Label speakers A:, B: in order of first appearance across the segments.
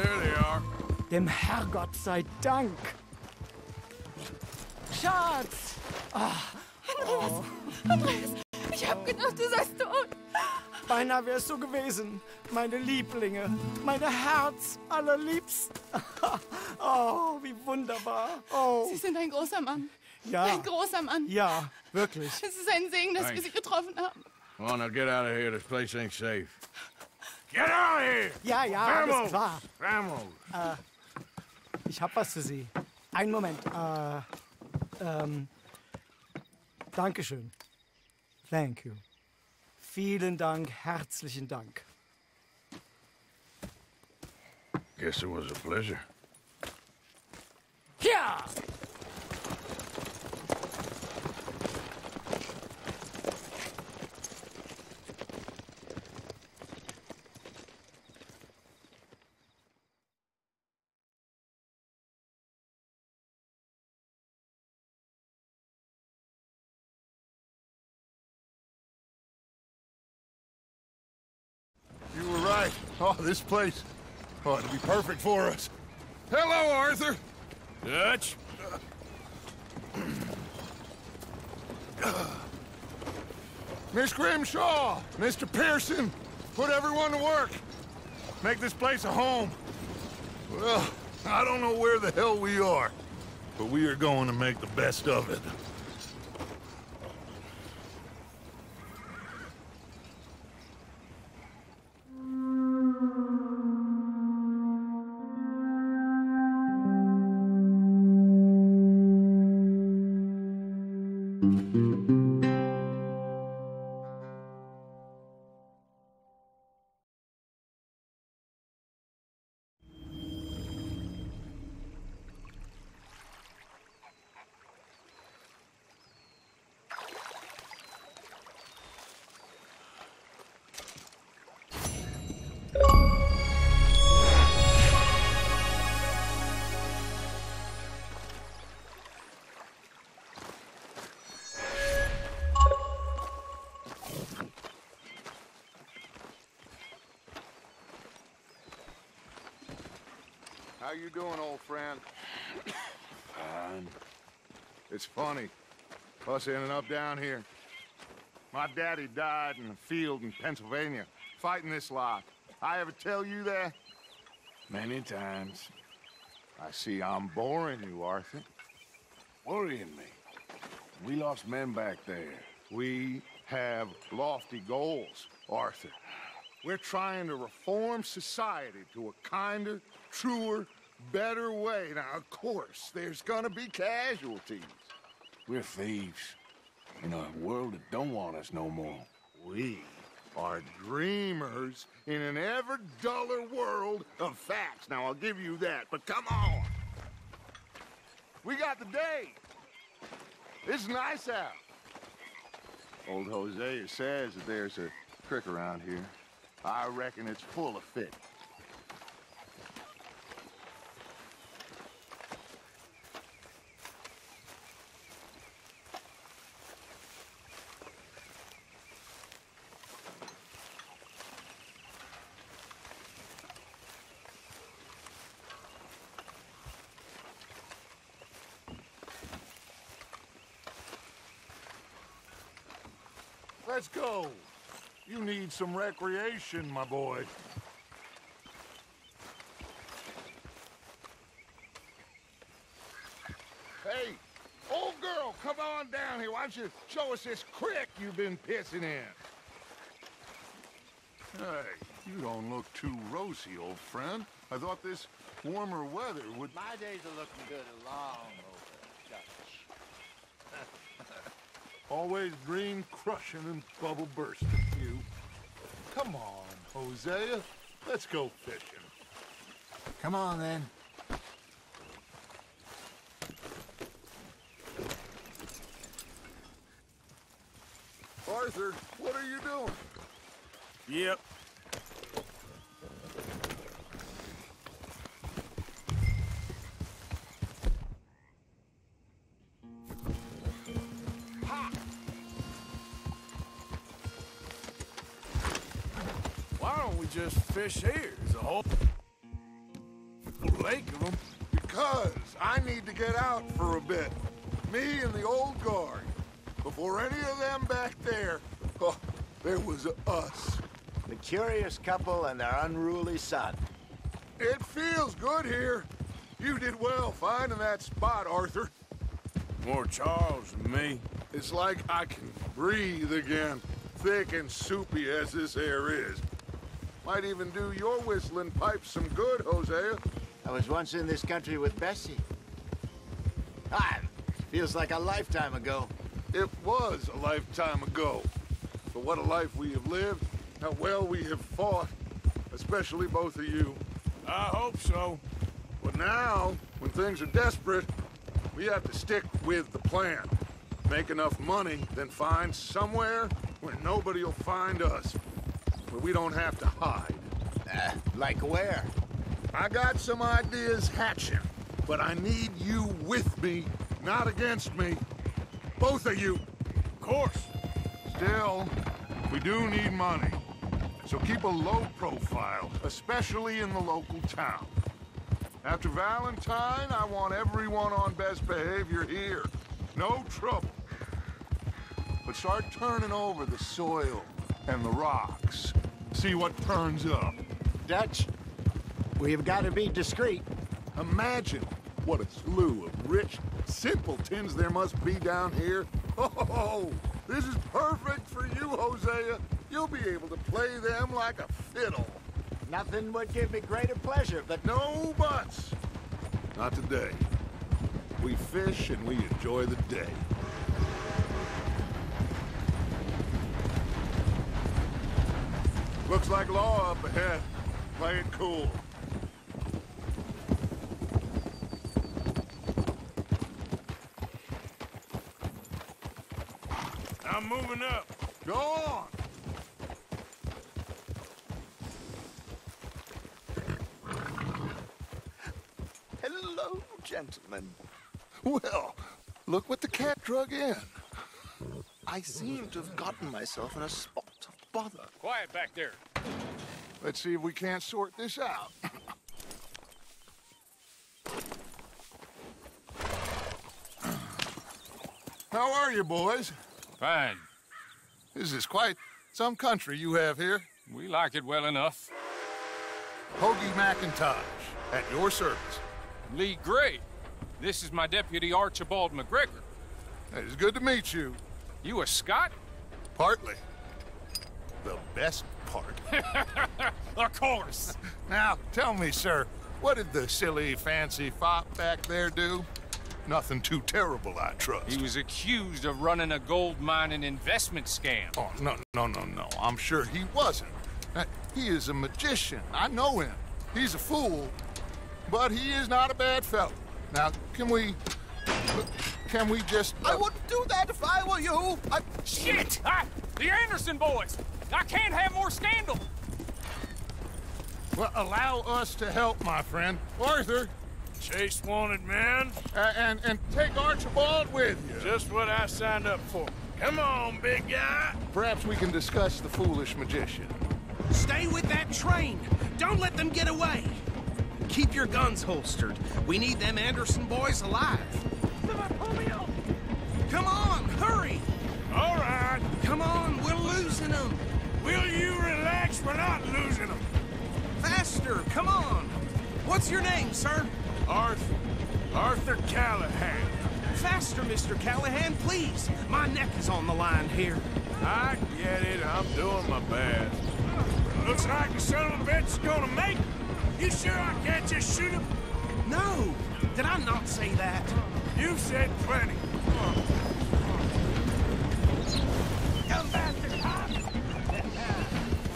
A: There they are.
B: Dem Herrgott sei Dank. Schatz!
C: Andreas, ich hab gedacht, du seist tot.
B: Beinahe wär's so gewesen. Meine Lieblinge, meine Herz allerliebsten. Oh, wie wunderbar. Oh.
C: Sie sind ein großer Mann.
B: Ja.
C: Ein großer Mann.
B: Ja, wirklich.
C: Es ist ein Segen, dass wir Sie getroffen haben.
A: Well, now get out of here. This place ain't safe. Get out of here!
B: Ja, ja, alles klar.
A: Vamos!
B: Ich hab was für Sie. Einen Moment. Dankeschön. Thank you. Vielen Dank, herzlichen Dank.
A: Guess it was a pleasure.
B: Ja!
D: You were right. Oh, this place ought to be perfect for us. Hello, Arthur.
A: Dutch?
D: Miss Grimshaw, Mr. Pearson, put everyone to work. Make this place a home. Well, I don't know where the hell we are, but we are going to make the best of it. How you doing, old friend?
A: Fine.
D: It's funny, us ending up down here. My daddy died in a field in Pennsylvania, fighting this lot. I ever tell you that?
A: Many times.
D: I see I'm boring you, Arthur.
A: Worrying me. We lost men back there.
D: We have lofty goals, Arthur. We're trying to reform society to a kinder, truer, better way. Now, of course, there's gonna be casualties.
A: We're thieves. In a world that don't want us no more.
D: We are dreamers in an ever duller world of facts. Now, I'll give you that, but come on. We got the day. It's nice out. Old Hosea says that there's a creek around here. I reckon it's full of fish. Let's go. You need some recreation, my boy. Hey, old girl, come on down here. Why don't you show us this creek you've been pissing in? Hey, you don't look too rosy, old friend. I thought this warmer weather would...
E: My days are looking good long over, Dutch.
D: Always dream crushing and bubble bursting, you. Come on, Hosea. Let's go fishing.
E: Come on, then.
D: Arthur, what are you doing?
A: Yep. Why don't we just fish here as a whole? awful lake of them.
D: Because I need to get out for a bit. Me and the old guard. Before any of them back there, oh, there was us.
E: The curious couple and their unruly son.
D: It feels good here. You did well finding that spot, Arthur.
A: More Charles than me.
D: It's like I can breathe again, thick and soupy as this air is. Might even do your whistling pipes some good, Hosea.
E: I was once in this country with Bessie. Feels like a lifetime ago.
D: It was a lifetime ago. But what a life we have lived, how well we have fought, especially both of you.
A: I hope so.
D: But now, when things are desperate, we have to stick with the plan. Make enough money, then find somewhere where nobody will find us. Where we don't have to hide.
E: Like where?
D: I got some ideas hatching, but I need you with me, not against me. Both of you.
A: Of course.
D: Still, we do need money. So keep a low profile, especially in the local town. After Valentine, I want everyone on best behavior here. No trouble. But start turning over the soil and the rocks. See what turns up.
E: Dutch, we've got to be discreet.
D: Imagine what a slew of rich simpletons there must be down here. Oh, this is perfect for you, Hosea. You'll be able to play them like a fiddle.
E: Nothing would give me greater pleasure, but
D: No buts. Not today. We fish and we enjoy the day. Looks like law up ahead. Play it cool.
A: I'm moving up.
D: Go on.
E: hello, gentlemen.
D: Well, look what the cat drug in.
F: I seem to have gotten myself in a spot of bother.
A: Quiet back there.
D: Let's see if we can't sort this out. How are you, boys?
G: Fine.
D: This is quite some country you have here.
G: We like it well enough.
D: Hoagie McIntosh, at your service.
G: Lee Gray. This is my deputy Archibald McGregor.
D: It is good to meet you.
G: You a Scot?
D: Partly. The best part.
G: Of course.
D: Now, tell me, sir, what did the silly, fancy fop back there do? Nothing too terrible, I trust.
G: He was accused of running a gold mining investment scam.
D: Oh, no. I'm sure he wasn't. He is a magician. I know him. He's a fool, but he is not a bad fellow. Now, can we just...
F: I wouldn't do that if I were you.
G: Shit! The Anderson boys! I can't have more scandal!
D: Well, allow us to help, my friend. Arthur,
A: Chase wanted man.
D: and take Archibald with you.
A: Just what I signed up for. Come on, big guy.
D: Perhaps we can discuss the foolish magician.
H: Stay with that train. Don't let them get away. Keep your guns holstered. We need them Anderson boys alive. Come on, hurry.
A: All right.
H: Come on, we're losing them.
A: Will you relax? We're not losing them.
H: Faster, come on. What's your name, sir?
A: Arthur Callahan.
H: Faster, Mr. Callahan, please. My neck is on the line here.
A: I get it. I'm doing my best. Looks like the son of a bitch is gonna make it. You sure I can't just shoot him?
H: No, did I not say that?
A: You said plenty.
H: Come back to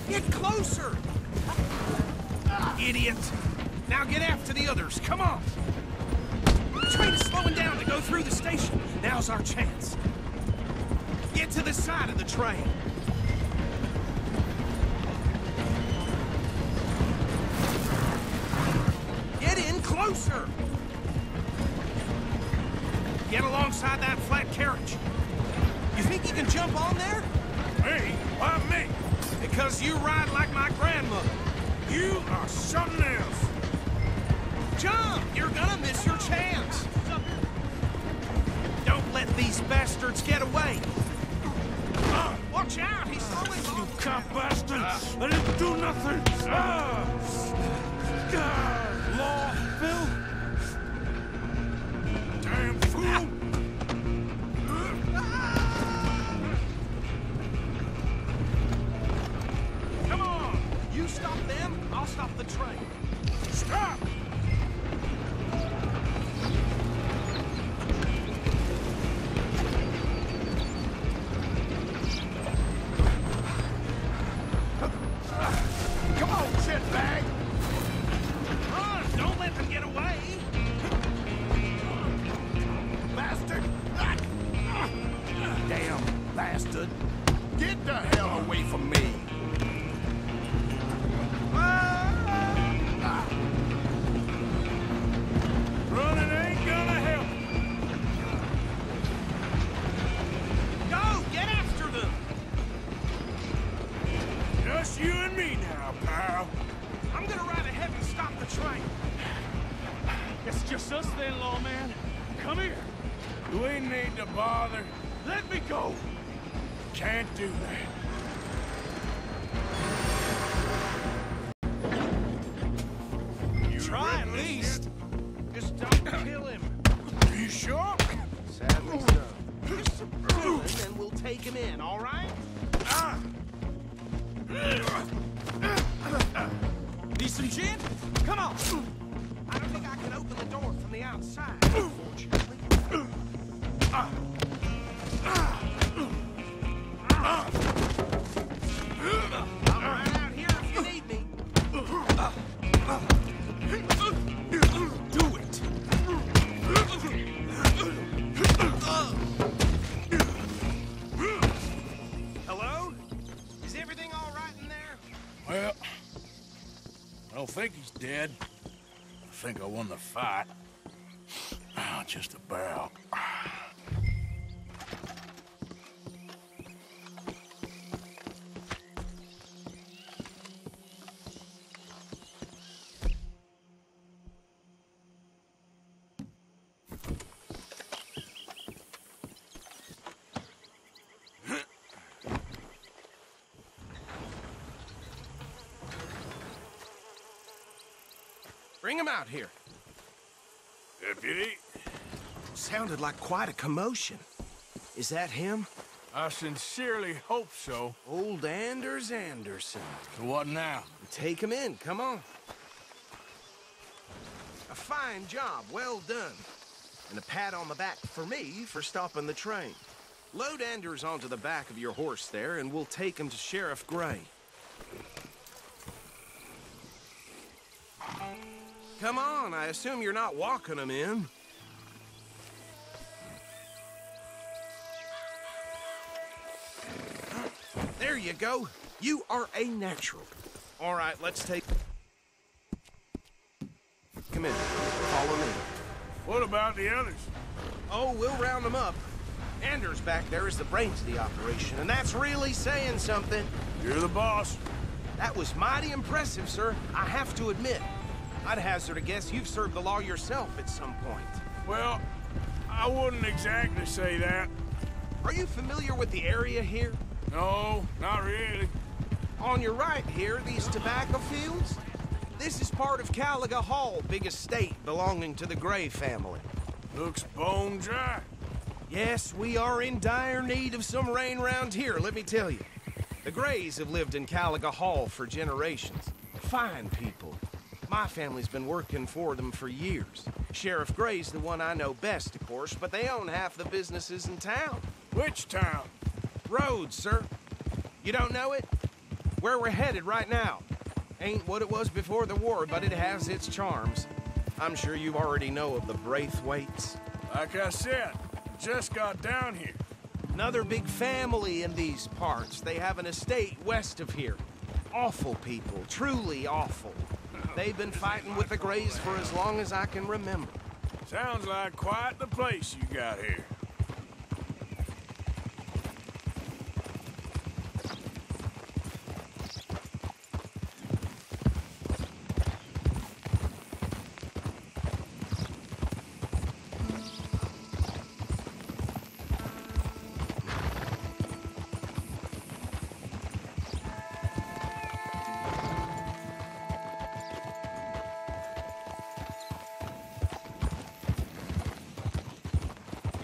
H: Get closer! Idiot! Now get after the others, come on! The train is slowing down to go through the station. Now's our chance. Get to the side of the train. Get in closer! Get alongside that flat carriage. You think you can jump on there?
A: Me? Why me?
H: Because you ride like my grandmother.
A: You are something else.
H: Jump! You're gonna miss your chance! Don't let these bastards get away! Watch out! He's throwing bombs!
A: You cop bastard! I didn't do nothing! Law, Bill! Damn fool!
H: Come on! You stop them, I'll stop the train.
A: Stop!
D: Come on, shitbag!
H: Run! Don't let them get away!
D: Bastard! Damn bastard! Get the hell away from me!
A: Running ain't gonna help.
H: Go! Get after them!
A: Just you and me now, pal.
H: I'm gonna ride ahead and stop the train.
G: It's just us then, lawman. Come here.
A: You ain't need to bother.
G: Let me go.
A: Can't do that.
H: Try at least. Just don't kill him.
A: You sure?
H: Sadly so. Just subdue him and we'll take him in, all right?
G: Need some gin? Come on.
H: I don't think I can open the door from the outside, unfortunately. I'll ride out here if you need me.
G: Do it.
H: Hello? Is everything all right in there?
A: Well, I don't think he's dead. I think I won the fight. Just about.
H: Bring him out here.
A: Deputy,
H: Sounded like quite a commotion. Is that him?
A: I sincerely hope so.
H: Old Anders Anderson.
A: So what now?
H: Take him in, come on. A fine job, well done. And a pat on the back for me for stopping the train. Load Anders onto the back of your horse there, and we'll take him to Sheriff Gray. Come on, I assume you're not walking him in. There you go. You are a natural. All right, let's take... Come in. Follow me.
A: What about the others?
H: Oh, we'll round them up. Anders back there is the brains of the operation, and that's really saying something.
A: You're the boss.
H: That was mighty impressive, sir. I have to admit. I'd hazard a guess you've served the law yourself at some point.
A: Well, I wouldn't exactly say that.
H: Are you familiar with the area here?
A: No, not really.
H: On your right here, these tobacco fields? This is part of Caliga Hall, big estate belonging to the Gray family.
A: Looks bone dry.
H: Yes, we are in dire need of some rain round here, let me tell you. The Grays have lived in Caliga Hall for generations. Fine people. My family's been working for them for years. Sheriff Gray's the one I know best, of course, but they own half the businesses in town.
A: Which town?
H: Rhodes, sir. You don't know it? Where we're headed right now. Ain't what it was before the war, but it has its charms. I'm sure you already know of the Braithwaites.
A: Like I said, just got down here.
H: Another big family in these parts. They have an estate west of here. Awful people, truly awful. They've been fighting with the Grays for as long as I can remember.
A: Sounds like quite the place you got here.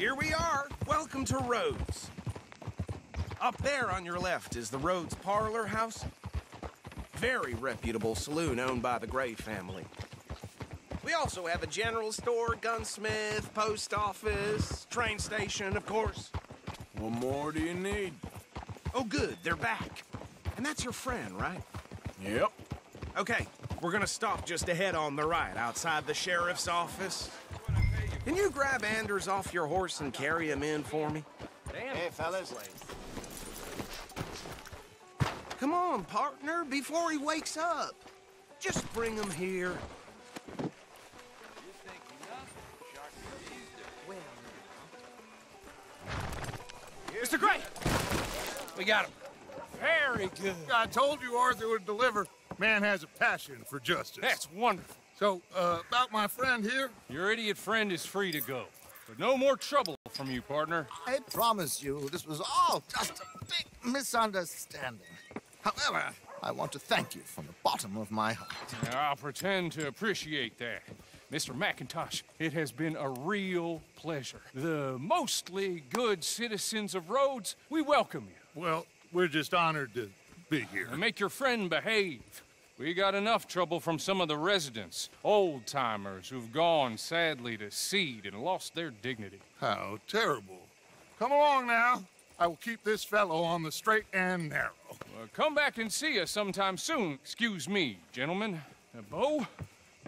H: Here we are. Welcome to Rhodes. Up there on your left is the Rhodes Parlor House. Very reputable saloon owned by the Gray family. We also have a general store, gunsmith, post office, train station, of course.
A: What more do you need?
H: Oh, good, they're back. And that's your friend, right?
A: Yep.
H: Okay, we're gonna stop just ahead on the right, outside the sheriff's office. Can you grab Anders off your horse and carry him in for me?
E: Hey, fellas.
H: Come on, partner, before he wakes up. Just bring him here.
G: Mr. Gray! We got him. Very good.
D: I told you Arthur would deliver. Man has a passion for justice.
G: That's wonderful.
D: So, about my friend here?
G: Your idiot friend is free to go. But no more trouble from you, partner.
F: I promise you, this was all just a big misunderstanding. However, I want to thank you from the bottom of my heart.
G: I'll pretend to appreciate that. Mr. McIntosh, it has been a real pleasure. The mostly good citizens of Rhodes, we welcome you.
D: Well, we're just honored to be here.
G: And make your friend behave. We got enough trouble from some of the residents, old-timers who've gone, sadly, to seed and lost their dignity.
D: How terrible. Come along now. I will keep this fellow on the straight and narrow.
G: Come back and see us sometime soon. Excuse me, gentlemen. Bo,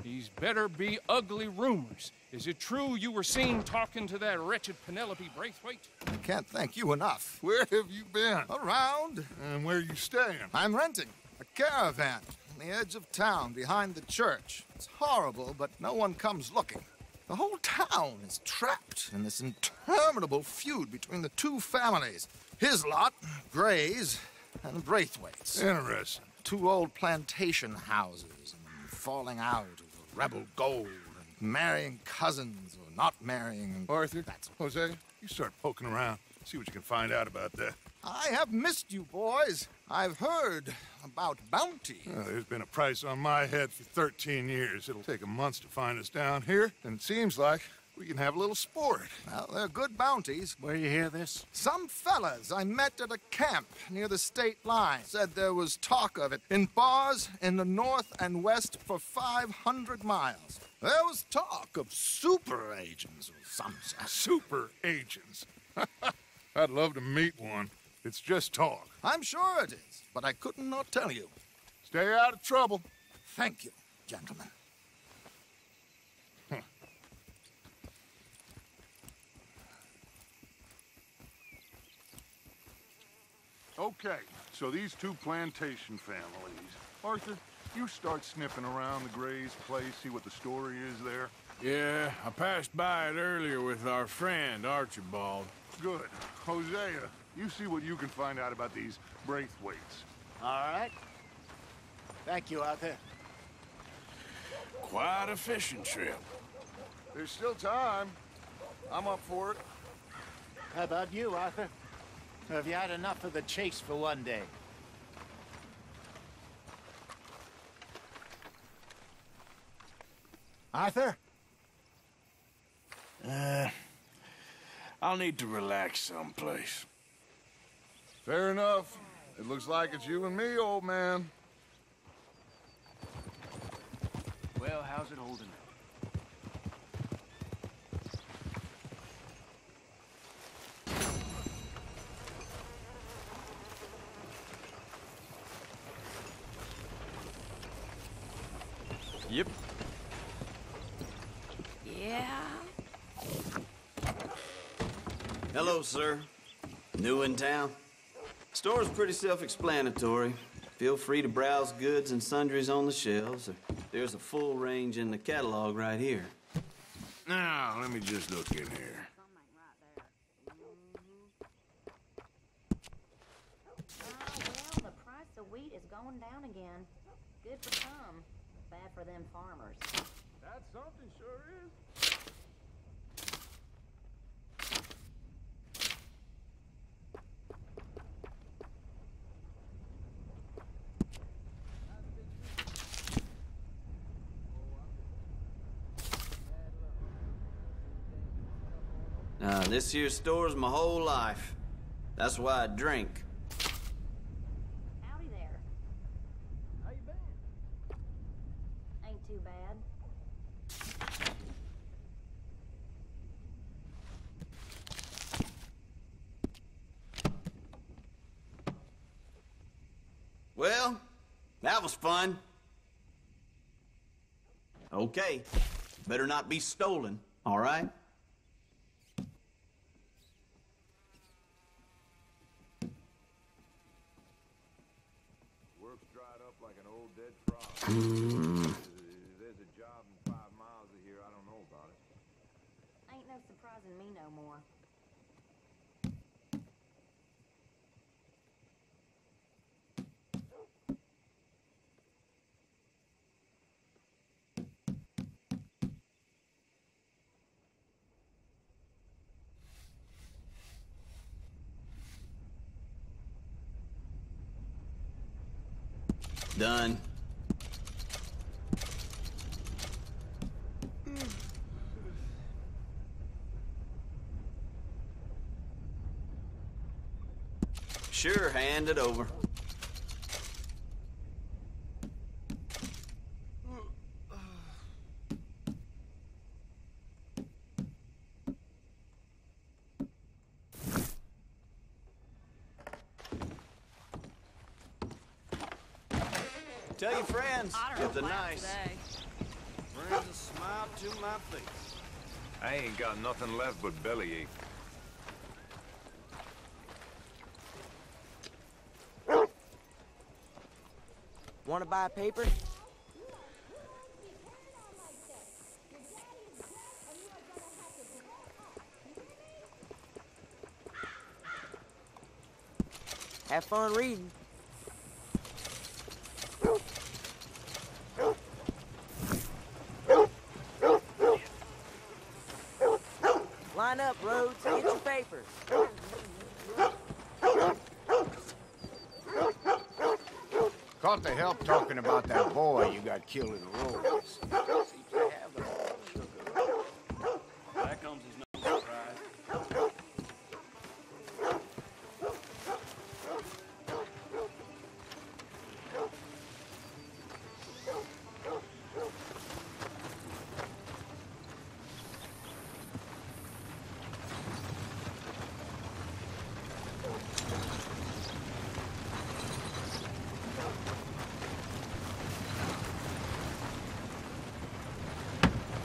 G: these better be ugly rumors. Is it true you were seen talking to that wretched Penelope Braithwaite?
F: I can't thank you enough.
D: Where have you been?
F: Around.
D: And where you staying?
F: I'm renting a caravan on the edge of town behind the church. It's horrible, but no one comes looking. The whole town is trapped in this interminable feud between the two families. His lot, Gray's, and Braithwaite's.
D: Interesting.
F: Two old plantation houses, and falling out over rebel gold, and marrying cousins or not marrying.
D: Arthur,
F: That's
D: Jose, you start poking around. See what you can find out about that.
F: I have missed you, boys. I've heard about bounty.
D: There's been a price on my head for 13 years. It'll take a month to find us down here, and it seems like we can have a little sport.
F: Well, they're good bounties.
E: Where you hear this?
F: Some fellas I met at a camp near the state line said there was talk of it in bars in the north and west for 500 miles. There was talk of super agents or some such.
D: Super agents. I'd love to meet one. It's just talk.
F: I'm sure it is, but I couldn't not tell you.
D: Stay out of trouble.
F: Thank you, gentlemen.
D: Okay, so these two plantation families. Arthur, you start sniffing around the Gray's place, see what the story is there.
A: Yeah, I passed by it earlier with our friend, Archibald.
D: Good. Hosea, you see what you can find out about these Braithwaites.
E: All right. Thank you, Arthur.
A: Quite a fishing trip.
D: There's still time. I'm up for it.
E: How about you, Arthur? Have you had enough of the chase for one day? Arthur?
A: I'll need to relax someplace.
D: Fair enough. It looks like it's you and me, old man.
I: Well, how's it holding up?
G: Yep.
C: Yeah.
J: Hello, sir. New in town? Store's pretty self-explanatory. Feel free to browse goods and sundries on the shelves. There's a full range in the catalog right here.
A: Now, let me just look in here.
K: Well, the price of wheat is going down again. Good for some, bad for them farmers.
D: That's something, sure is.
J: This here store's my whole life. That's why I drink.
K: Howdy there. How you been? Ain't too bad.
J: Well, that was fun. Okay, better not be stolen, all right?
D: Work's dried up like an old dead frog. There's a job in 5 miles of here. I don't know about it.
K: Ain't no surprising me no more.
J: Done. Sure, hand it over. Tell your friends if they're nice.
I: Brings a smile to my face.
D: I ain't got nothing left but bellyache.
L: Want to buy a paper? Have fun reading. Line up, Rhodes. Get your papers.
E: Caught the help talking about that boy you got killed in the road.
I: That comes as no surprise.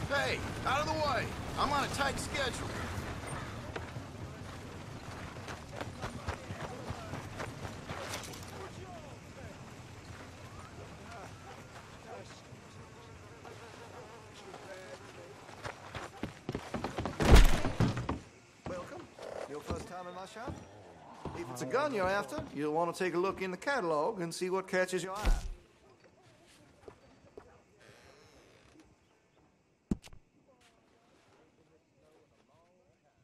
F: Hey, out of the way. I'm on a tight schedule.
M: Welcome. Your first time in my shop? If it's a gun you're after, you'll want to take a look in the catalog and see what catches your eye.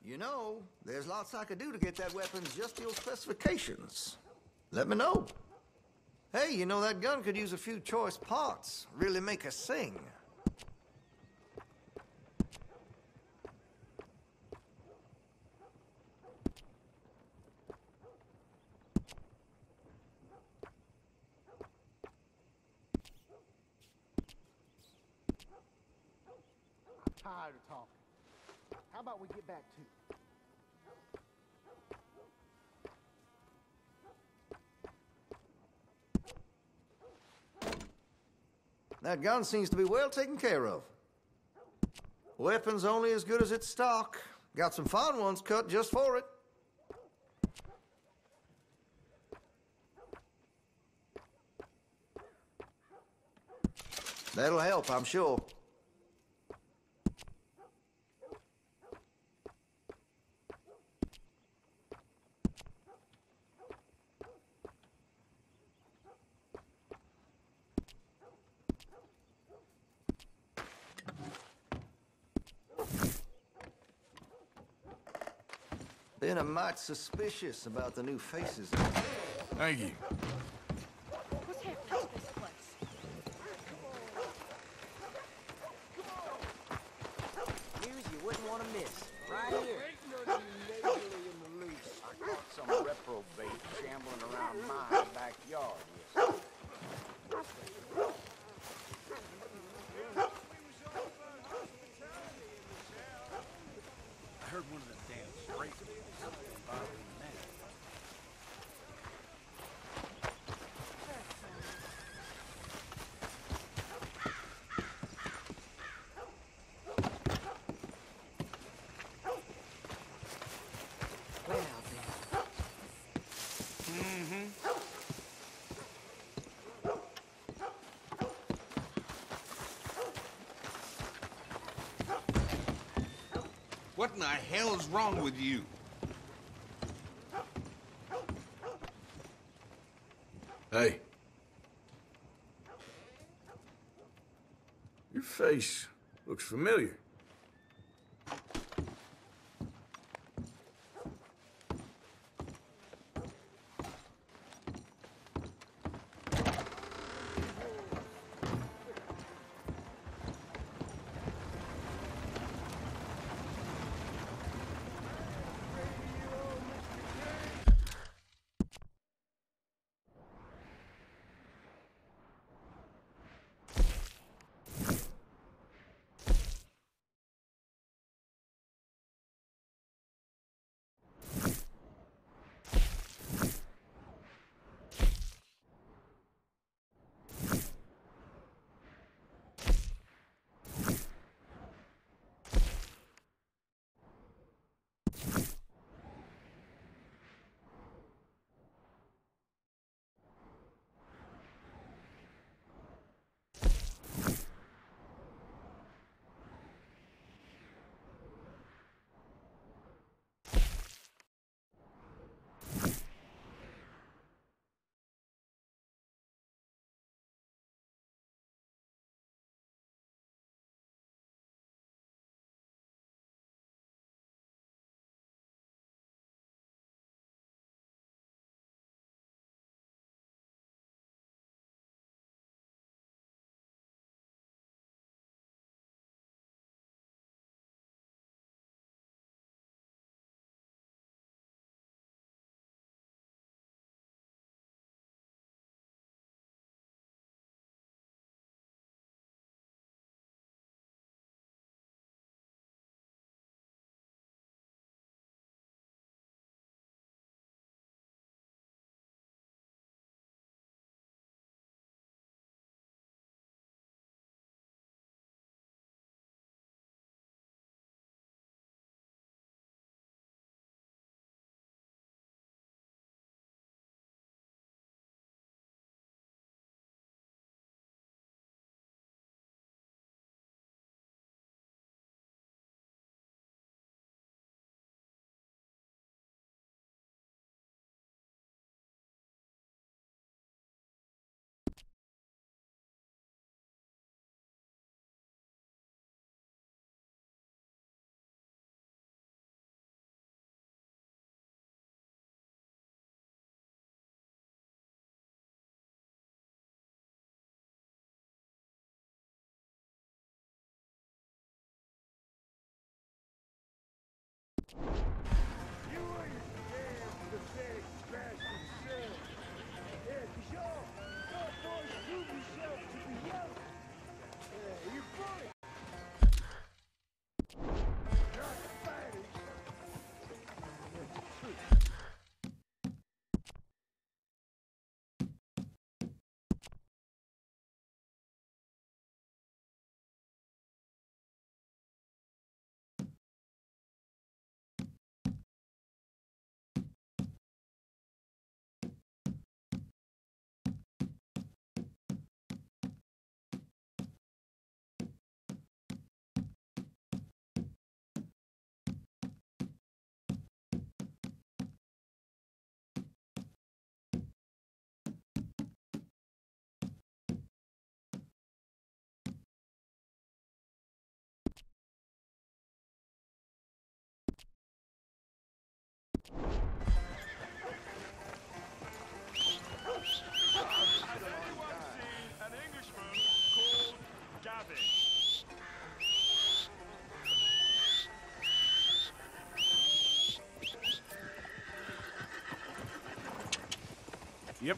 M: You know, there's lots I could do to get that weapon just to your specifications. Let me know. Hey, you know, that gun could use a few choice parts. Really make us sing.
B: I'm tired of talking. How about we get back to it?
M: That gun seems to be well taken care of. Weapon's only as good as its stock. Got some fine ones cut just for it. That'll help, I'm sure. Been a mite suspicious about the new faces.
A: Thank you.
C: What's happening to this place?
L: Here's you wouldn't want to miss. Right here.
I: What in the hell is wrong with you?
A: Hey. Your face looks familiar.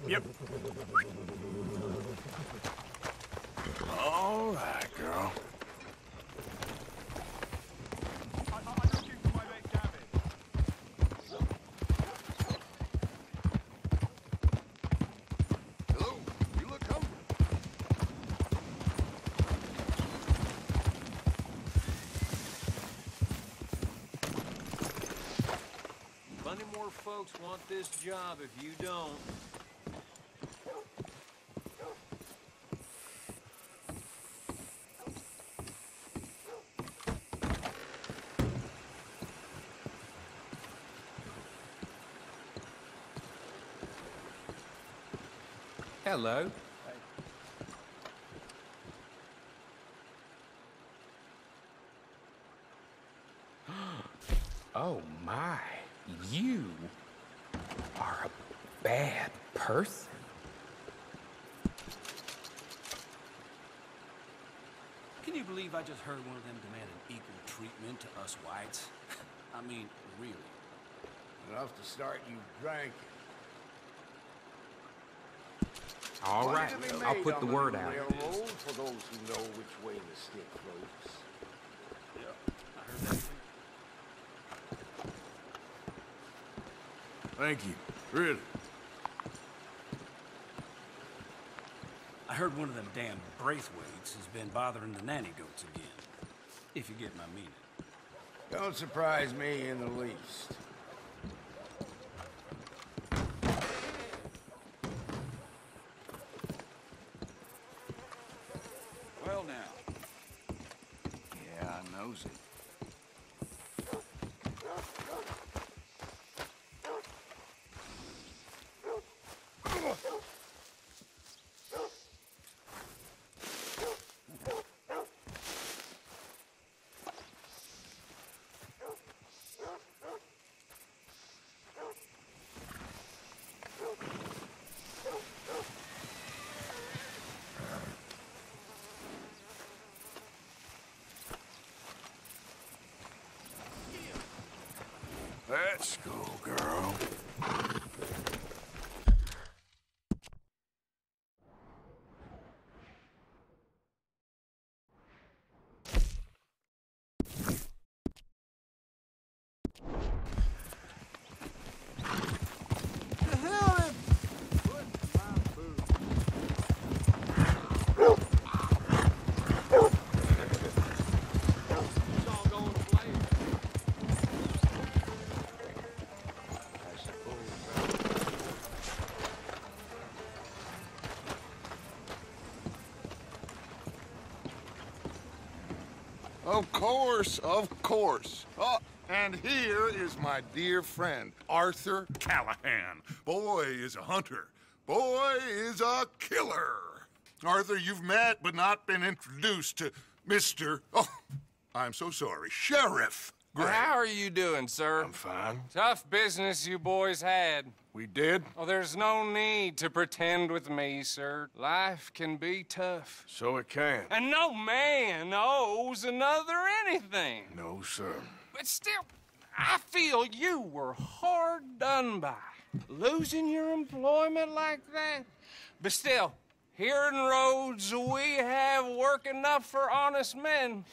A: Yep. All right, girl.
D: Hello, you look hungry.
I: Plenty more folks want this job if you don't.
H: Hello. Oh my, you are a bad person.
N: Can you believe I just heard one of them demand an equal treatment to us whites? I mean, really.
D: Enough to start you drinking.
H: All right, I'll put the word out.
D: Railroad for those who know which way the stick floats.
N: Yeah, I heard that too.
A: Thank you. Really.
N: I heard one of them damn Braithwaites has been bothering the nanny goats again. If you get my meaning.
D: Don't surprise me in the least.
A: Well now. Yeah, I knows it. Let's go, girl.
D: Of course, of course. Oh, and here is my dear friend, Arthur Callahan. Boy is a hunter. Boy is a killer. Arthur, you've met but not been introduced to Mr. Oh, I'm so sorry, Sheriff Gray.
G: How are you doing, sir?
A: I'm fine.
G: Tough business you boys had.
A: We did?
G: Oh, there's no need to pretend with me, sir. Life can be tough.
A: So it can.
G: And no man owes another anything.
A: No, sir.
G: But still, I feel you were hard done by. Losing your employment like that. But still, here in Rhodes, we have work enough for honest men.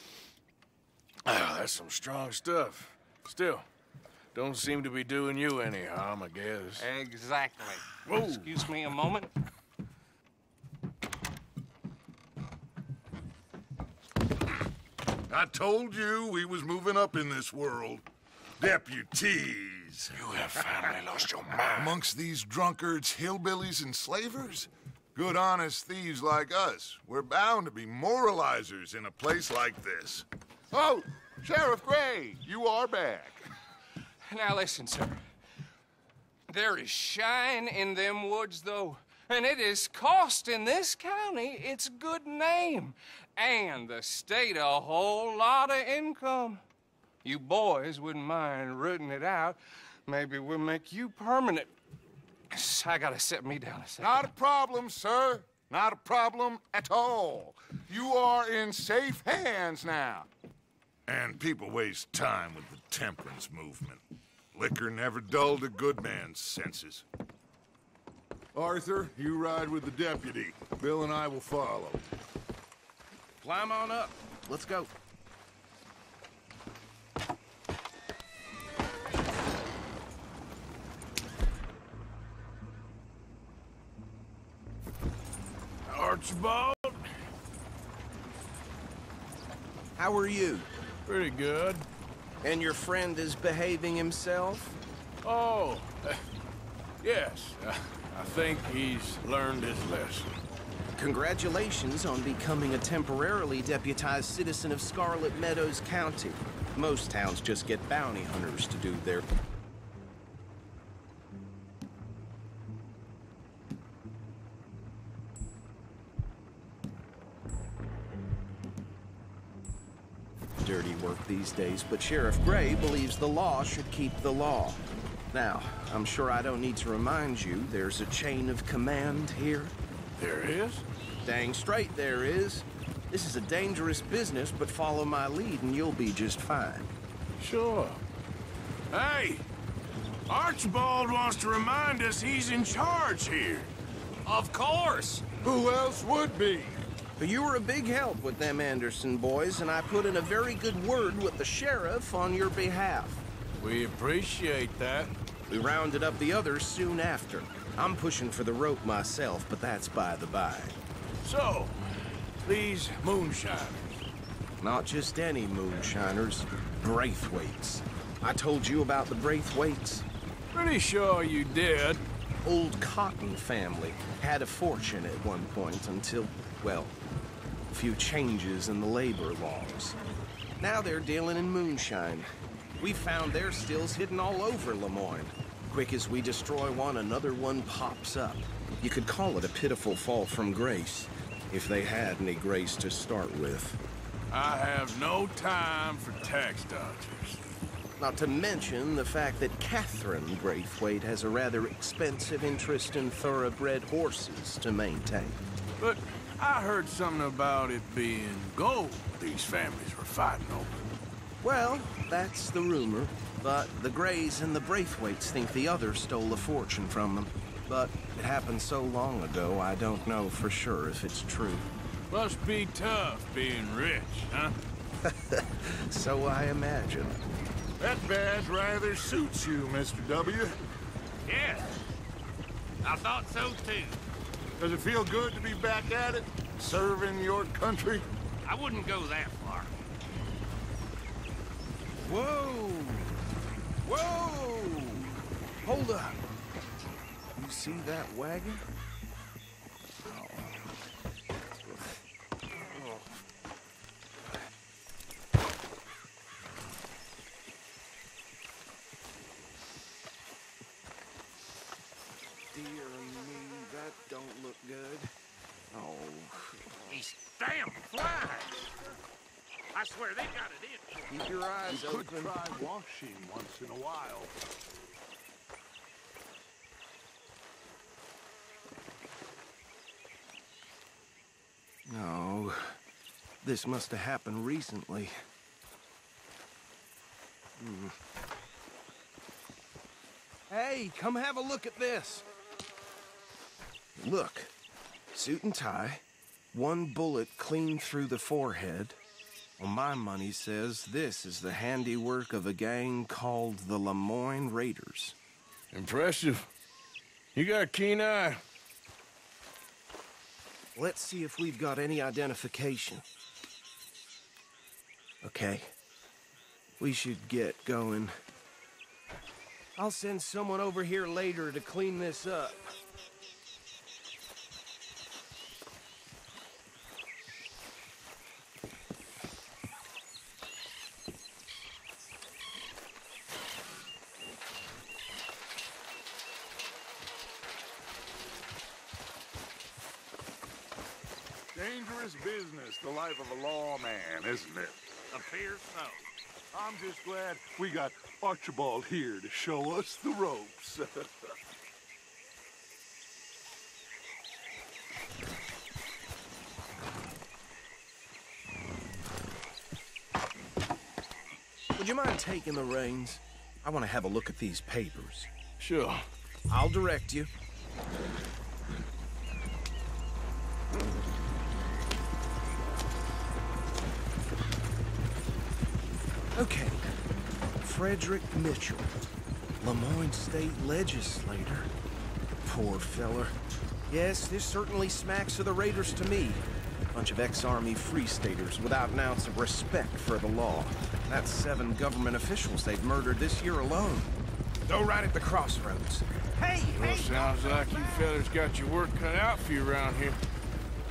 A: Oh, that's some strong stuff. Still, don't seem to be doing you any harm, I guess.
G: Exactly.
A: Whoa.
G: Excuse me a moment.
D: I told you we was moving up in this world. Deputies.
A: You have finally lost your mind.
D: Amongst these drunkards, hillbillies, and slavers? Good, honest thieves like us. We're bound to be moralizers in a place like this. Oh, Sheriff Gray, you are back.
G: Now listen, sir. There is shine in them woods, though, and it is costing this county its good name and the state a whole lot of income. You boys wouldn't mind rooting it out. Maybe we'll make you permanent. I gotta set me down a second.
D: Not a problem, sir. Not a problem at all. You are in safe hands now. And people waste time with the temperance movement. Liquor never dulled a good man's senses. Arthur, you ride with the deputy. Bill and I will follow.
H: Climb on up. Let's go.
A: Archibald?
H: How are you?
A: Pretty good.
H: And your friend is behaving himself?
A: Oh, yes. I think he's learned his lesson.
H: Congratulations on becoming a temporarily deputized citizen of Scarlet Meadows County. Most towns just get bounty hunters to do their... dirty work these days, but Sheriff Gray believes the law should keep the law. Now, I'm sure I don't need to remind you there's a chain of command here.
A: There is?
H: Dang straight there is. This is a dangerous business, but follow my lead and you'll be just fine.
A: Sure. Hey! Archibald wants to remind us he's in charge here.
N: Of course!
D: Who else would be?
H: But you were a big help with them Anderson boys, and I put in a very good word with the sheriff on your behalf.
A: We appreciate that.
H: We rounded up the others soon after. I'm pushing for the rope myself, but that's by the by.
A: So, these moonshiners.
H: Not just any moonshiners, Braithwaites. I told you about the Braithwaites?
A: Pretty sure you did.
H: Old Cotton family had a fortune at one point until, well, a few changes in the labor laws. Now they're dealing in moonshine. We found their stills hidden all over Lemoyne. Quick as we destroy one, another one pops up. You could call it a pitiful fall from grace, if they had any grace to start with.
A: I have no time for tax dodgers.
H: Not to mention the fact that Catherine Braithwaite has a rather expensive interest in thoroughbred horses to maintain.
A: But I heard something about it being gold these families were fighting over.
H: Well, that's the rumor. But the Grays and the Braithwaites think the others stole a fortune from them. But it happened so long ago, I don't know for sure if it's true.
A: Must be tough being rich, huh?
H: So I imagine.
D: That badge rather suits you, Mr. W.
O: Yes. I thought so, too.
D: Does it feel good to be back at it? Serving your country?
O: I wouldn't go that far.
H: Whoa! Whoa! Hold up. You see that wagon? Dear me, that don't look good. Oh.
O: These damn flies! I swear they got it in.
H: Keep your eyes
D: You
H: open.
D: could try washing once in a while.
H: No. This must have happened recently. Hey, come have a look at this. Look. Suit and tie. One bullet clean through the forehead. Well, my money says this is the handiwork of a gang called the Lemoyne Raiders.
A: Impressive. You got a keen eye.
H: Let's see if we've got any identification. Okay. We should get going. I'll send someone over here later to clean this up.
D: Dangerous business, the life of a lawman, isn't it?
O: Appears so.
D: I'm just glad we got Archibald here to show us the ropes.
H: Would you mind taking the reins? I want to have a look at these papers.
A: Sure.
H: I'll direct you. Okay. Frederick Mitchell, Lemoyne State Legislator. Poor feller. Yes, this certainly smacks of the Raiders to me. Bunch of ex-Army Free Staters without an ounce of respect for the law. That's 7 government officials they've murdered this year alone. Go right at the crossroads. Hey,
A: Well, sounds like you fellas got your work cut out for you around here.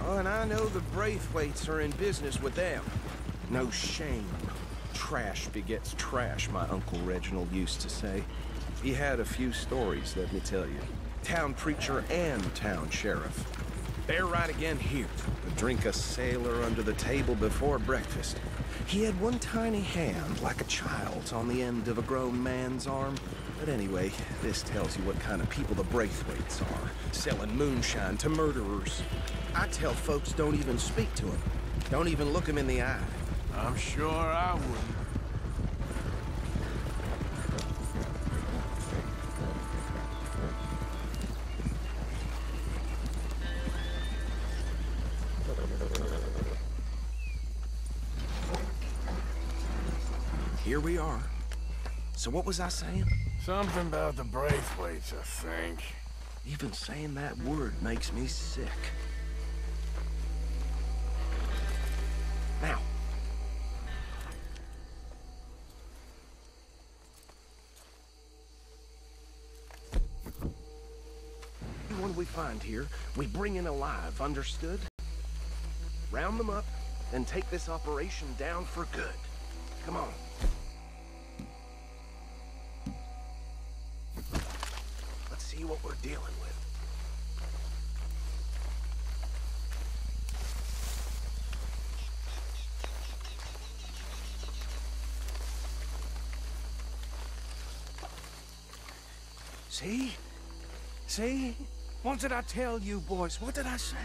H: Oh, and I know the Braithwaites are in business with them. No shame. Trash begets trash, my Uncle Reginald used to say. He had a few stories, let me tell you. Town preacher and town sheriff. They're right again here. To drink a sailor under the table before breakfast. He had one tiny hand, like a child's, on the end of a grown man's arm. But anyway, this tells you what kind of people the Braithwaites are. Selling moonshine to murderers. I tell folks don't even speak to them. Don't even look them in the eye.
A: I'm sure I wouldn't.
H: Here we are. So what was I saying?
A: Something about the Braithwaites, I think.
H: Even saying that word makes me sick. Now. Anyone we find here, we bring in alive, understood? Round them up, and take this operation down for good. Come on. Let's see what we're dealing with. See? See? What did I tell you, boys? What did I say?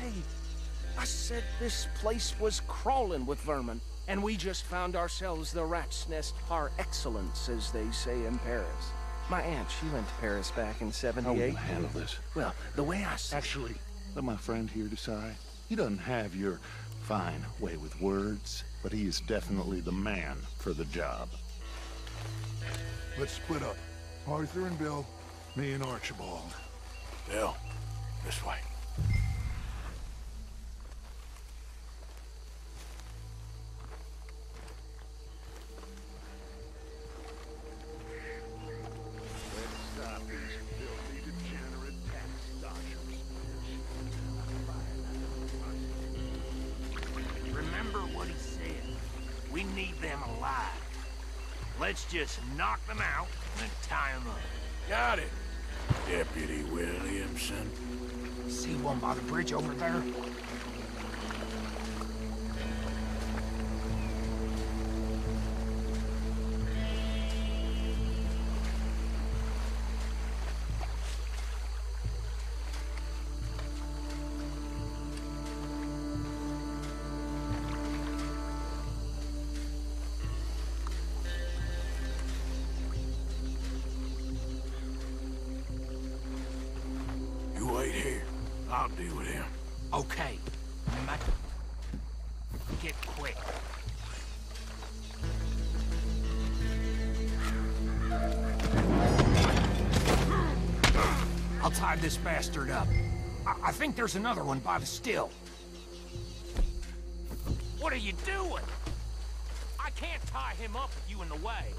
H: I said this place was crawling with vermin, and we just found ourselves the rat's nest par excellence, as they say in Paris. My aunt, she went to Paris back in '78.
P: How are we gonna handle this?
H: Well, the way I see...
P: Actually, let my friend here decide. He doesn't have your fine way with words, but he is definitely the man for the job.
D: Let's split up. Arthur and Bill, me and Archibald.
A: Bill, this way.
O: Remember what he said. We need them alive. Let's just knock them out and tie them up.
A: Got it, Deputy Williamson.
B: See one by the bridge over there?
A: You wait here. I'll deal with him.
O: Okay. Get quick.
B: I'll tie this bastard up. I think there's another one by the still.
O: What are you doing? I can't tie him up with you in the way.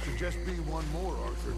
D: Should just be one more, Arthur.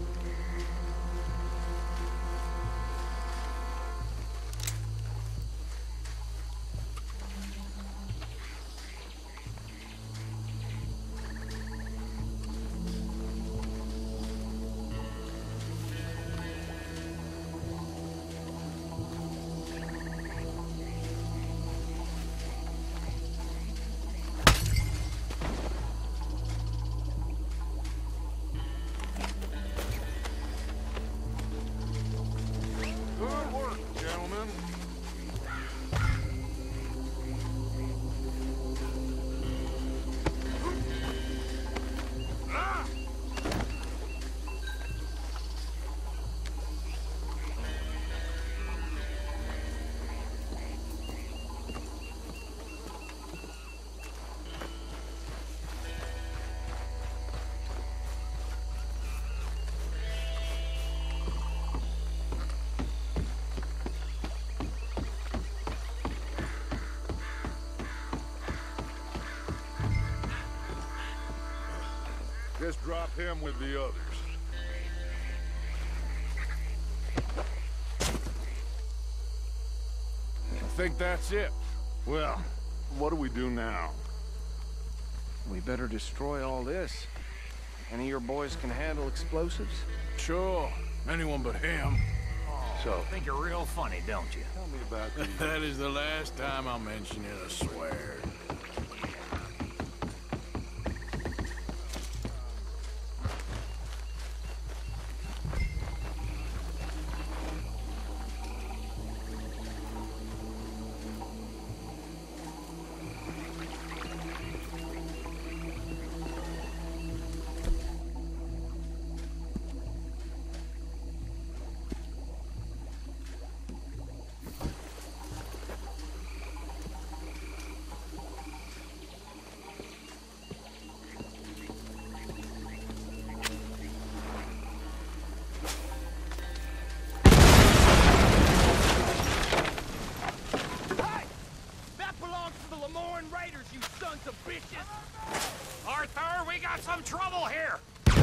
D: Just drop him with the others.
A: I think that's it.
D: Well, what do we do now?
H: We better destroy all this. Any of your boys can handle explosives?
A: Sure. Anyone but him.
O: So, think you're real funny, don't you?
D: Tell me about these.
A: That is the last time I'll mention it, I swear.
O: Arthur, we got some trouble here! Yeah,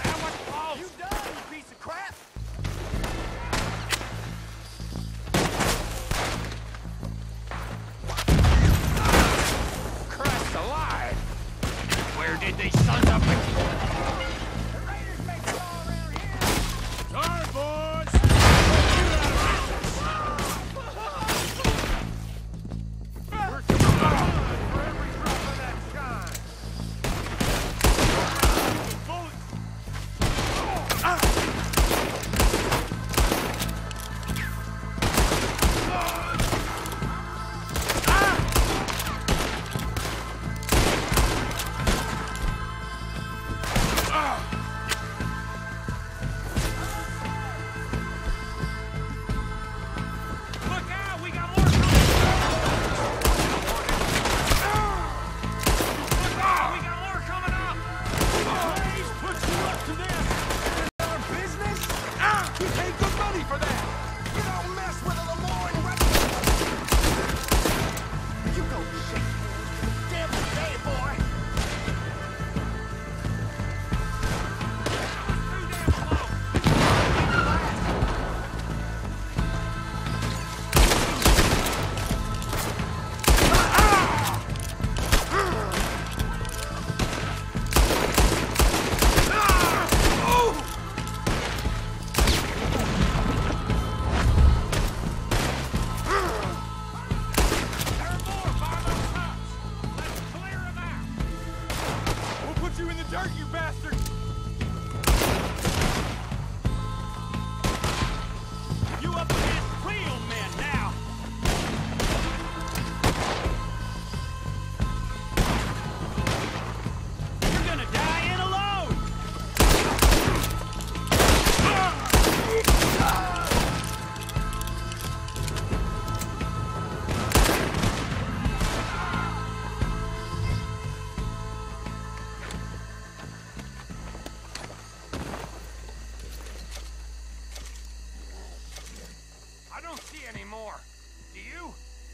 O: that was close! You done, you piece of crap! Christ alive! Where did these sons of the raiders make it all around here?
A: Sorry, boys!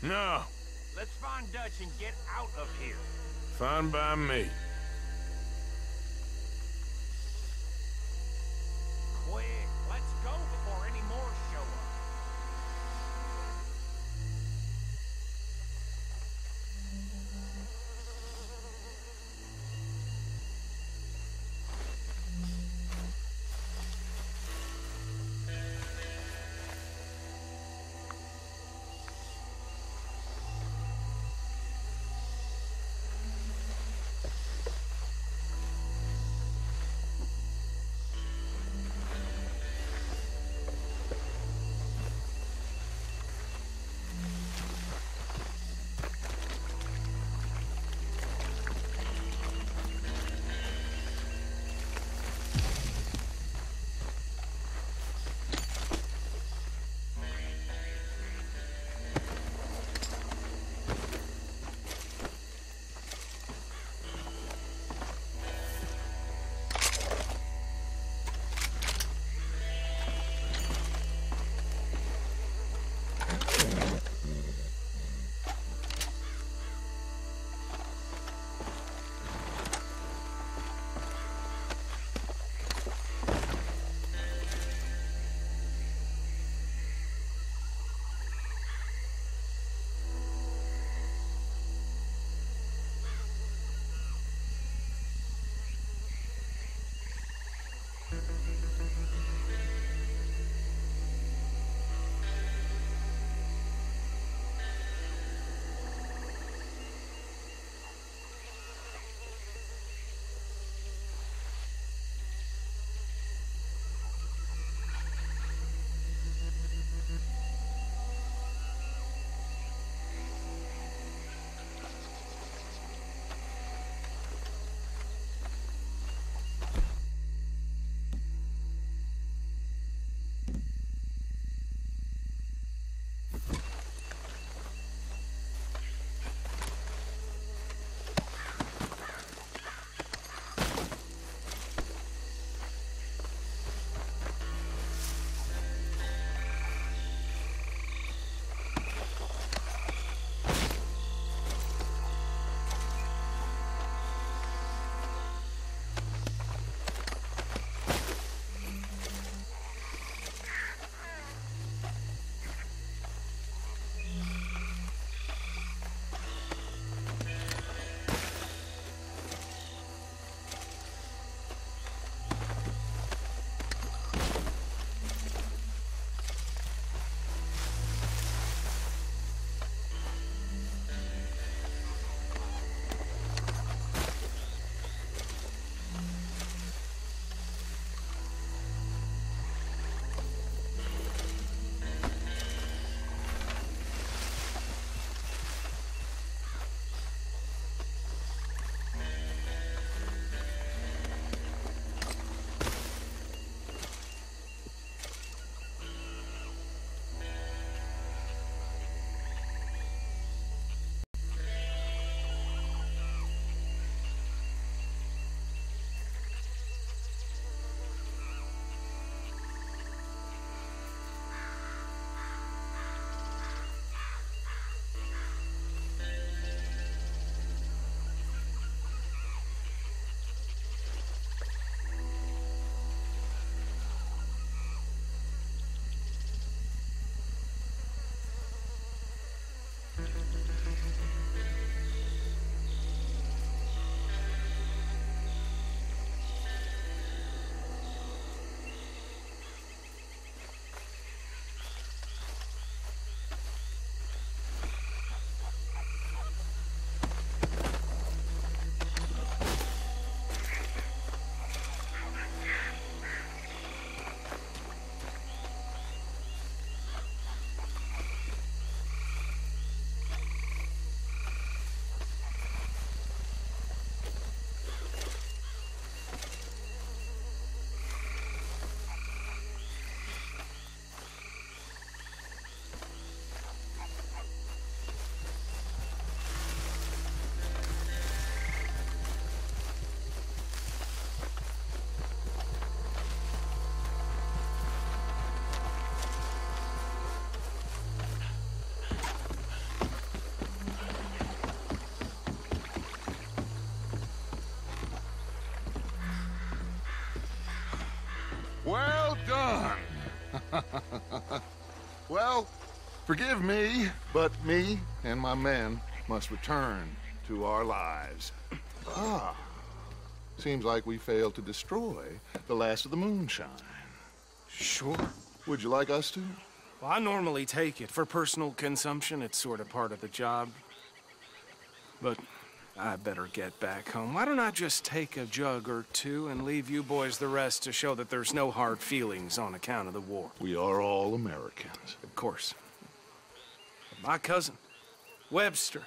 A: No.
O: Let's find Dutch and get out of here.
A: Fine by me.
O: Quick, let's go before any more show up.
P: Forgive me, but me and my men must return to our lives. Ah. Seems like we failed to destroy the last of the moonshine.
H: Sure.
P: Would you like us to?
H: Well, I normally take it. For personal consumption, it's sort of part of the job. But I better get back home. Why don't I just take a jug or two and leave you boys the rest to show that there's no hard feelings on account of the war?
P: We are all Americans.
H: Of course. My cousin, Webster,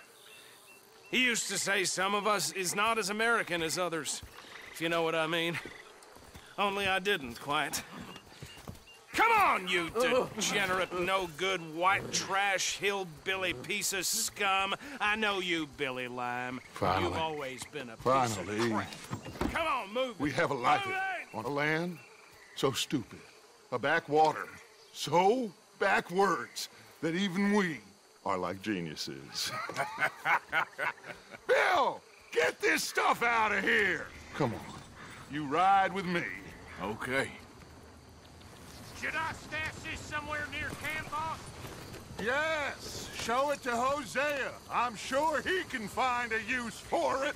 H: he used to say some of us is not as American as others, if you know what I mean. Only I didn't quite. Come on, you degenerate, no-good, white trash, hillbilly piece of scum. I know you, Billy Lime.
P: Finally.
H: You've always been a piece
P: Finally.
H: of crap. Come on, move
P: We
H: it.
P: have a life
H: Move it.
P: on a land so stupid, a backwater so backwards that even we are like geniuses. Bill, get this stuff out of here. Come on, you ride with me.
A: Okay.
O: Should I stash this somewhere near camp, boss?
D: Yes, show it to Hosea. I'm sure he can find a use for it.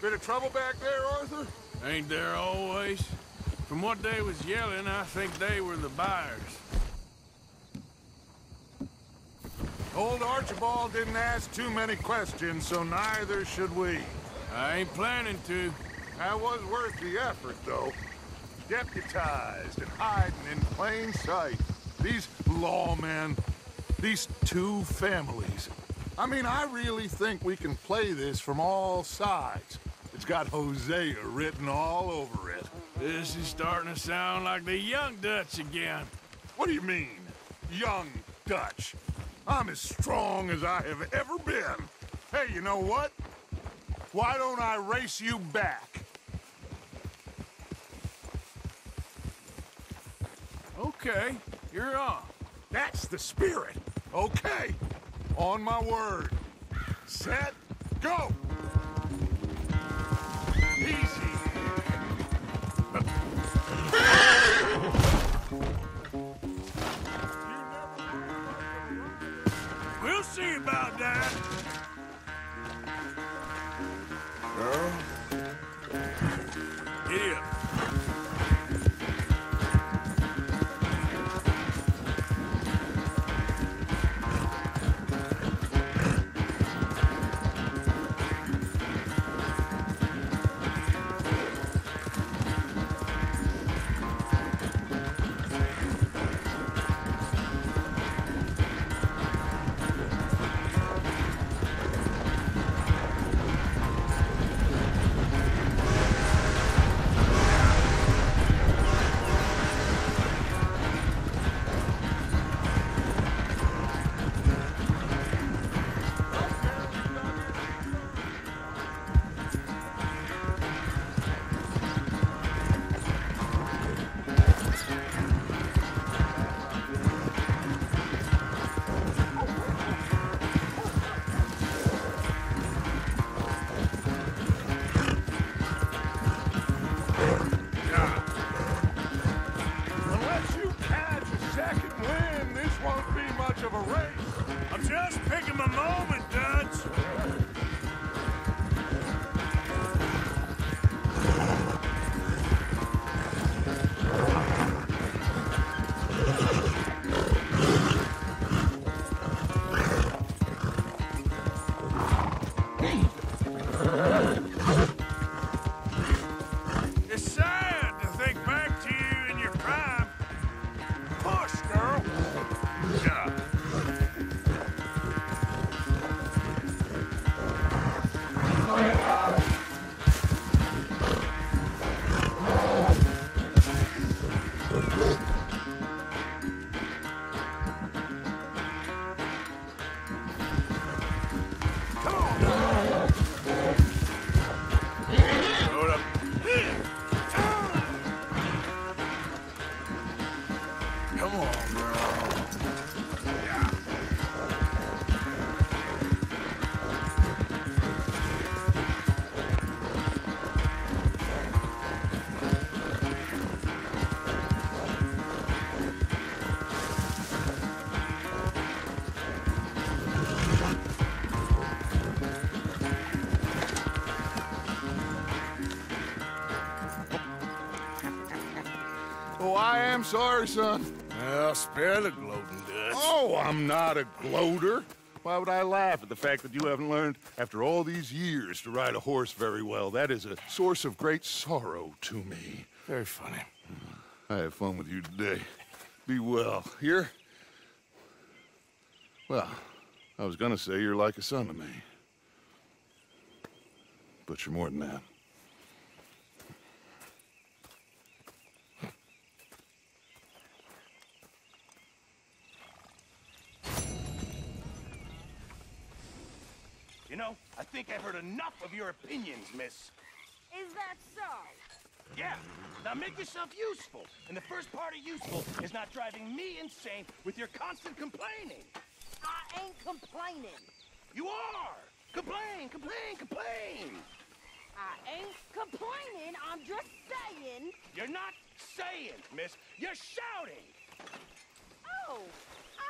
D: Bit of trouble back there, Arthur?
A: Ain't there always? From what they was yelling, I think they were the buyers.
D: Old Archibald didn't ask too many questions, so neither should we.
A: I ain't planning to.
D: That was worth the effort, though. Deputized and hiding in plain sight. These lawmen, these two families. I mean, I really think we can play this from all sides. It's got Hosea written all over it.
A: This is starting to sound like the Young Dutch again.
D: What do you mean, Young Dutch? I'm as strong as I have ever been. Hey, you know what? Why don't I race you back?
A: Okay, you're on.
D: That's the spirit. Okay, on my word. Set, go! Easy.
A: We'll see about that.
D: Girl?
A: Giddy up.
P: sorry, son.
A: Well, spare the gloating, Dutch.
P: Oh, I'm not a gloater. Why would I laugh at the fact that you haven't learned, after all these years, to ride a horse very well? That is a source of great sorrow to me.
A: Very funny.
P: I had fun with you today. Be well. Here? Well, I was gonna say you're like a son to me. But you're more than that.
O: You know, I think I've heard enough of your opinions, miss.
C: Is that so?
O: Yeah, now make yourself useful. And the first part of useful is not driving me insane with your constant complaining.
C: I ain't complaining.
O: You are! Complain, complain, complain!
C: I ain't complaining, I'm just saying.
O: You're not saying, miss. You're shouting!
C: Oh,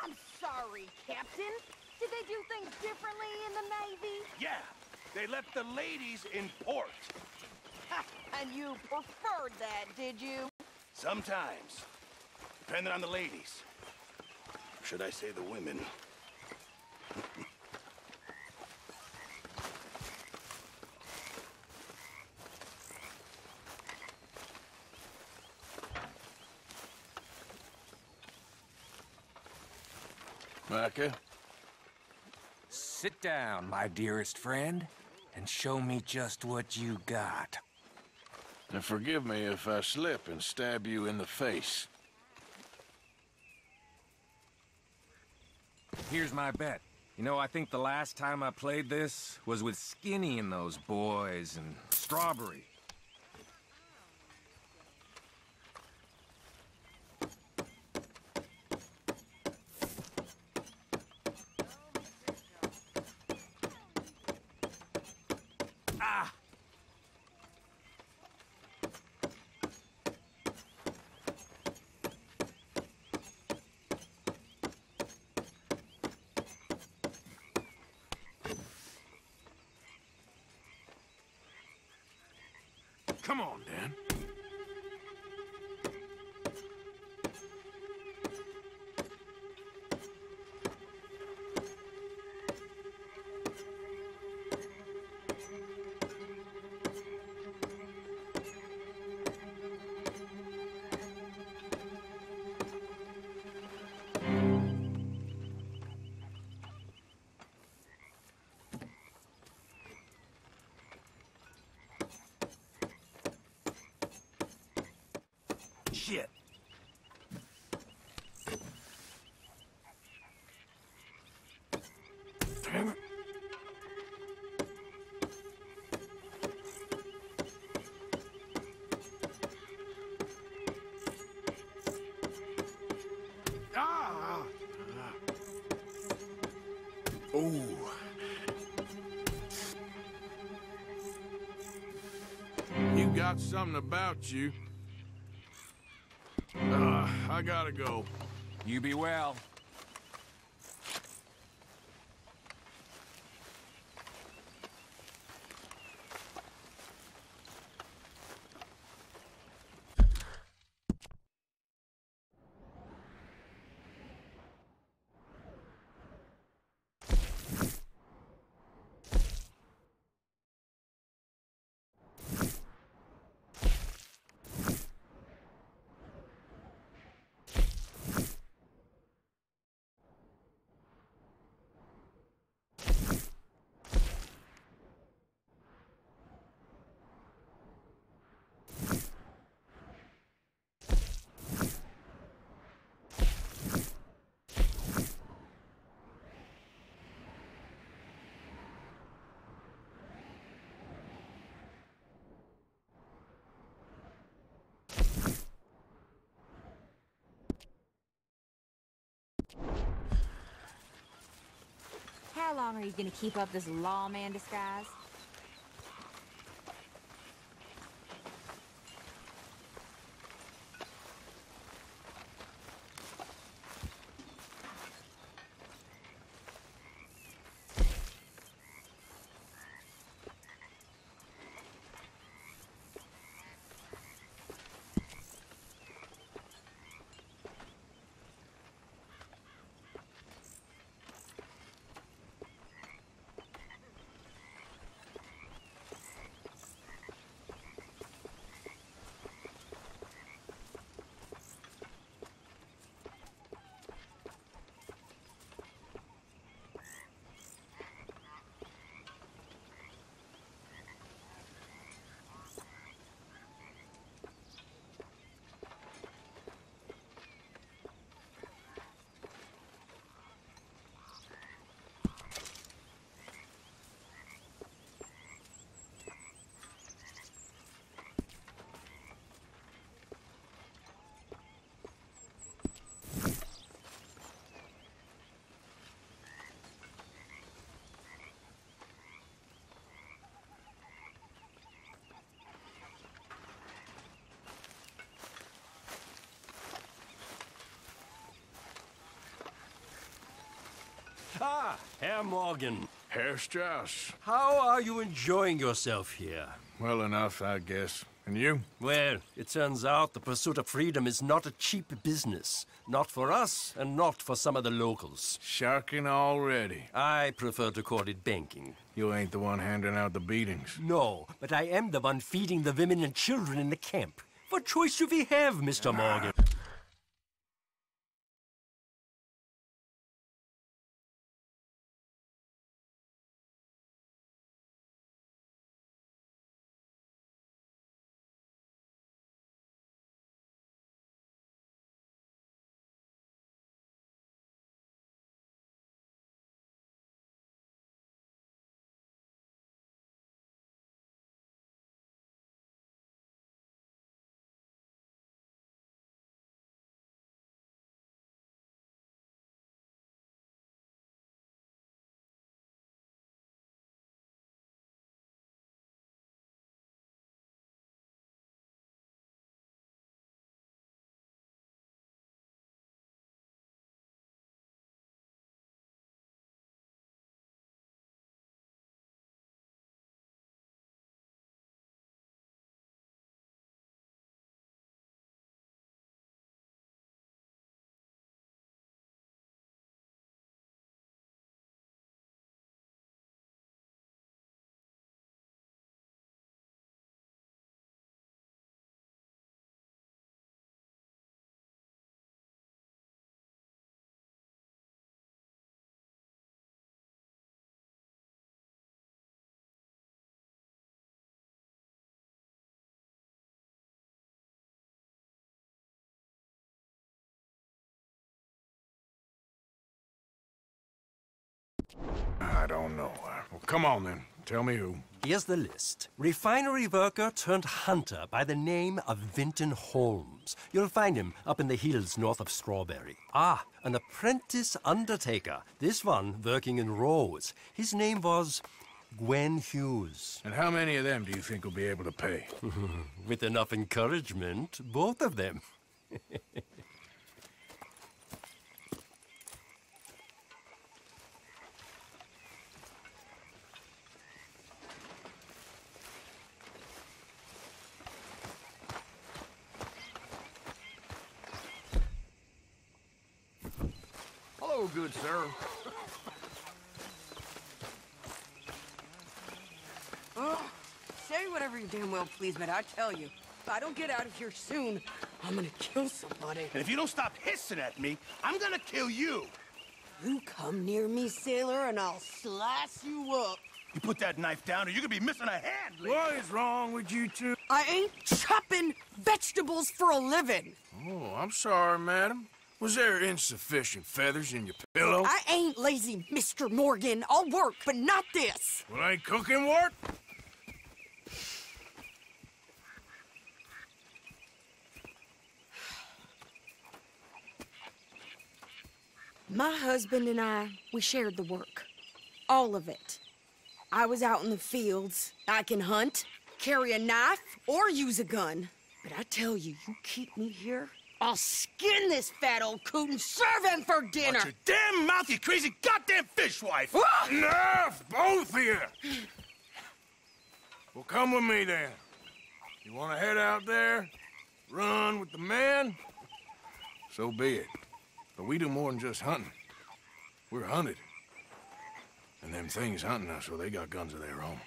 C: I'm sorry, Captain. Did they do things differently in the Navy?
O: Yeah, they left the ladies in port.
C: Ha, and you preferred that, did you?
O: Sometimes. Depending on the ladies. Should I say the women?
A: Micah?
Q: Sit down, my dearest friend, and show me just what you got.
A: And forgive me if I slip and stab you in the face.
Q: Here's my bet. You know, I think the last time I played this was with Skinny and those boys and Strawberry. Ah!
A: Come on, Dan.
Q: Shit.
A: Damn it. Ah! Oh. You got something about you. I gotta go.
Q: You be well.
R: How long are you gonna keep up this lawman disguise?
S: Ah, Herr Morgan.
A: Herr Strauss.
S: How are you enjoying yourself here?
A: Well enough, I guess. And you?
S: Well, it turns out the pursuit of freedom is not a cheap business. Not for us, and not for some of the locals.
A: Sharking already.
S: I prefer to call it banking.
A: You ain't the one handing out the beatings.
S: No, but I am the one feeding the women and children in the camp. What choice do we have, Mr. Morgan?
A: I don't know. Well, come on then. Tell me who.
S: Here's the list. Refinery worker turned hunter by the name of Vinton Holmes. You'll find him up in the hills north of Strawberry. Ah, an apprentice undertaker. This one working in Rose. His name was Gwen Hughes.
A: And how many of them do you think will be able to pay?
S: With enough encouragement, both of them.
B: Hello, good sir.
T: Say whatever you damn well please, but I tell you, if I don't get out of here soon, I'm gonna kill somebody.
O: And if you don't stop hissing at me, I'm gonna kill you.
T: You come near me, sailor, and I'll slice you up.
O: You put that knife down or you're gonna be missing a hand, lady.
A: What is wrong with you two?
T: I ain't chopping vegetables for a living.
A: Oh, I'm sorry, madam. Was there insufficient feathers in your pillow?
T: I ain't lazy, Mr. Morgan. I'll work, but not this.
A: Well, ain't cooking work?
T: My husband and I, we shared the work. All of it. I was out in the fields. I can hunt, carry a knife, or use a gun. But I tell you, you keep me here, I'll skin this fat old coot and serve him for dinner.
O: Watch your damn mouth, you crazy goddamn fishwife!
A: Enough, both of you! Well, come with me then. You want to head out there, run with the men? So be it. But we do more than just hunting. We're hunted. And them things hunting us, so they got guns of their own.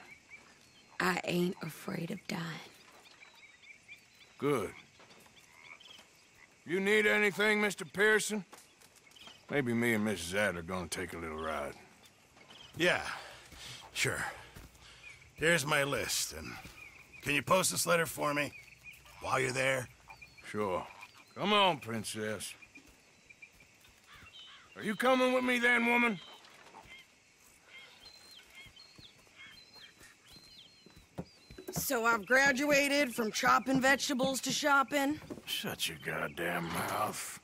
T: I ain't afraid of dying.
A: Good. You need anything, Mr. Pearson? Maybe me and Mrs. Ad are gonna take a little ride.
O: Yeah, sure. Here's my list, and can you post this letter for me while you're there?
A: Sure. Come on, princess. Are you coming with me then, woman?
T: So I've graduated from chopping vegetables to shopping?
A: Shut your goddamn mouth.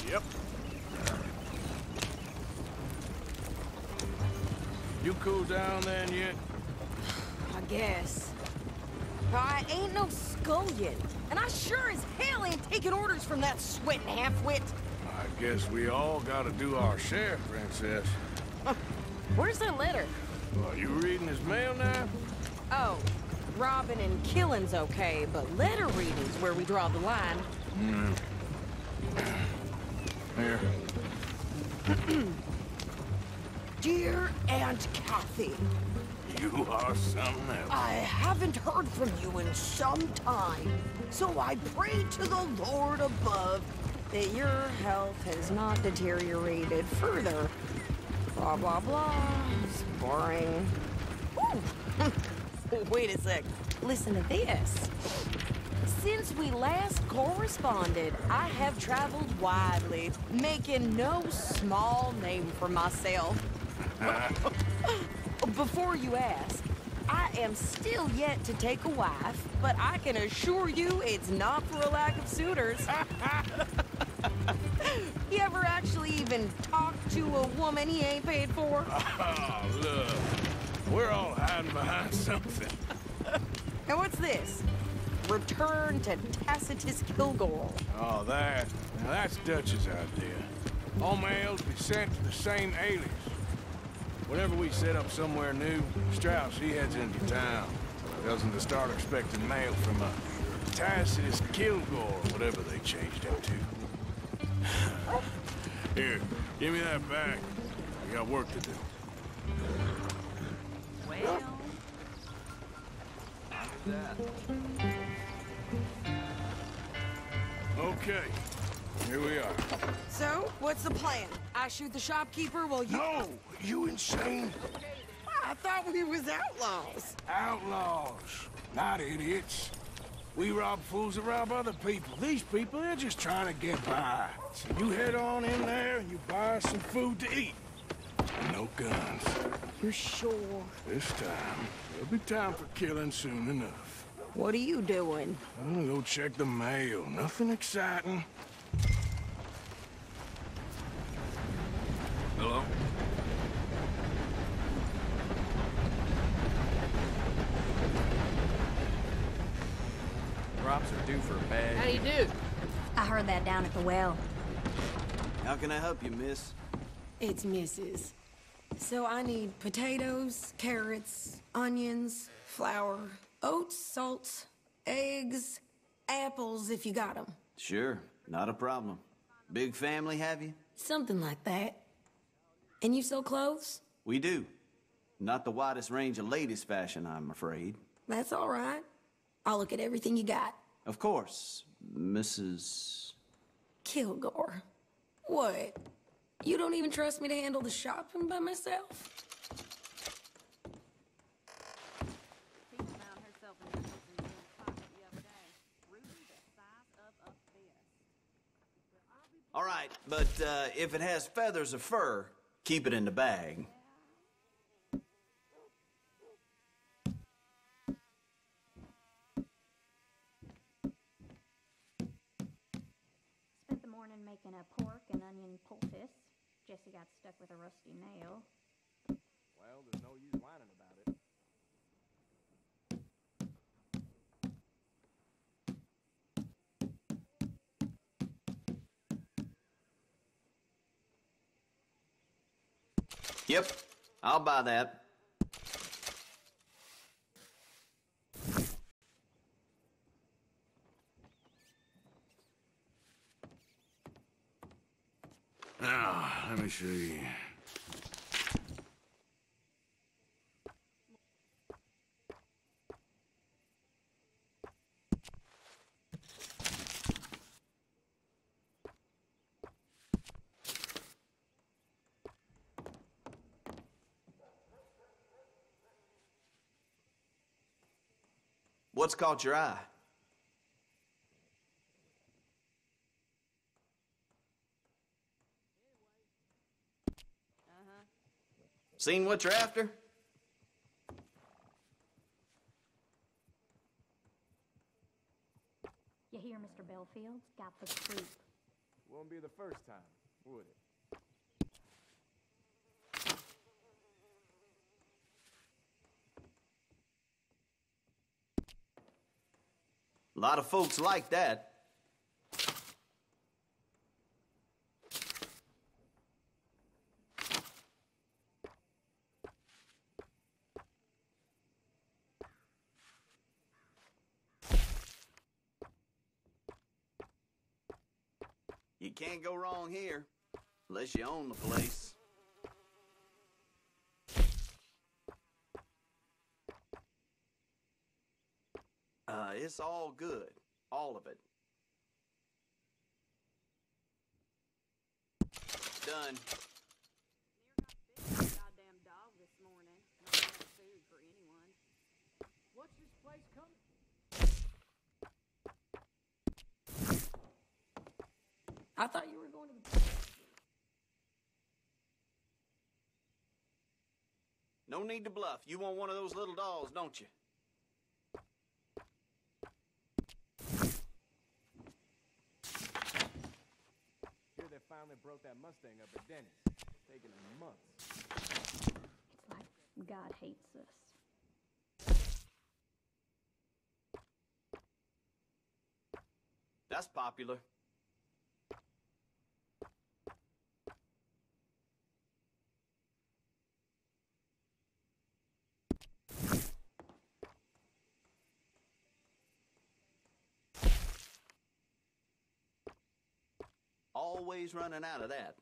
A: Yep. You cool down then yet?
T: I guess. I ain't no scullion, And I sure as hell ain't taking orders from that sweating half-wit.
A: I guess we all gotta do our share, Princess.
T: Where's that letter?
A: Are you reading his mail now?
T: Oh, robbing and killing's okay, but letter reading's where we draw the line.
A: Here.
T: Dear Aunt Kathy,
A: You are something else.
T: I haven't heard from you in some time, so I pray to the Lord above that your health has not deteriorated further. Blah, blah, blah. It's boring. Ooh. Wait a sec. Listen to this. Since we last corresponded, I have traveled widely, making no small name for myself. Before you ask, I am still yet to take a wife, but I can assure you it's not for a lack of suitors. You ever actually even talked to a woman he ain't paid for?
A: Oh, look. We're all hiding behind something.
T: And what's this? Return to Tacitus Kilgore.
A: Oh, that. Now, that's Dutch's idea. All mails be sent to the same alias. Whenever we set up somewhere new, Strauss, he heads into town. Tells him to start expecting mail from Tacitus Kilgore, whatever they changed him to. Here, give me that back. I got work to do.
K: Well...
A: Okay, here we are.
T: So, what's the plan? I shoot the shopkeeper while you...
A: No! You insane?
T: I thought we was outlaws.
A: Outlaws, not idiots. We rob fools that rob other people. These people, they're just trying to get by. So you head on in there and you buy us some food to eat. And no guns.
T: You sure?
A: This time, there'll be time for killing soon enough.
T: What are you doing?
A: I'm gonna go check the mail. Nothing exciting.
Q: Hello?
U: Crops are due for a bag.
K: How do you do? I heard that down at the well.
J: How can I help you, miss?
T: It's Mrs. So I need potatoes, carrots, onions, flour, oats, salt, eggs, apples if you got them.
J: Sure, not a problem. Big family, have you?
T: Something like that. And you sell clothes?
J: We do. Not the widest range of ladies' fashion, I'm afraid.
T: That's all right. I'll look at everything you got.
J: Of course, Mrs.
T: Kilgore. What? You don't even trust me to handle the shopping by myself?
J: All right, but if it has feathers or fur, keep it in the bag.
K: Spent the morning making a pork and onion poultice. Jesse got stuck with a rusty nail.
U: Well, there's no use whining about it.
J: Yep, I'll buy that.
A: Now, let me see.
J: What's caught your eye? Seen what you're after?
K: You hear Mr. Bellfield's got the scoop.
U: Won't be the first time, would it?
J: lot of folks like that. You can't go wrong here, unless you own the place. It's all good. All of it. Done.
K: Goddamn dog this morning. Not enough food for anyone.
B: What's this place coming?
K: I thought you were going to the...
J: No need to bluff. You want one of those little dolls, don't you?
U: Here they finally broke that Mustang up at Denny's. Taking them months.
K: It's like God hates us.
J: That's popular. Always running out of that.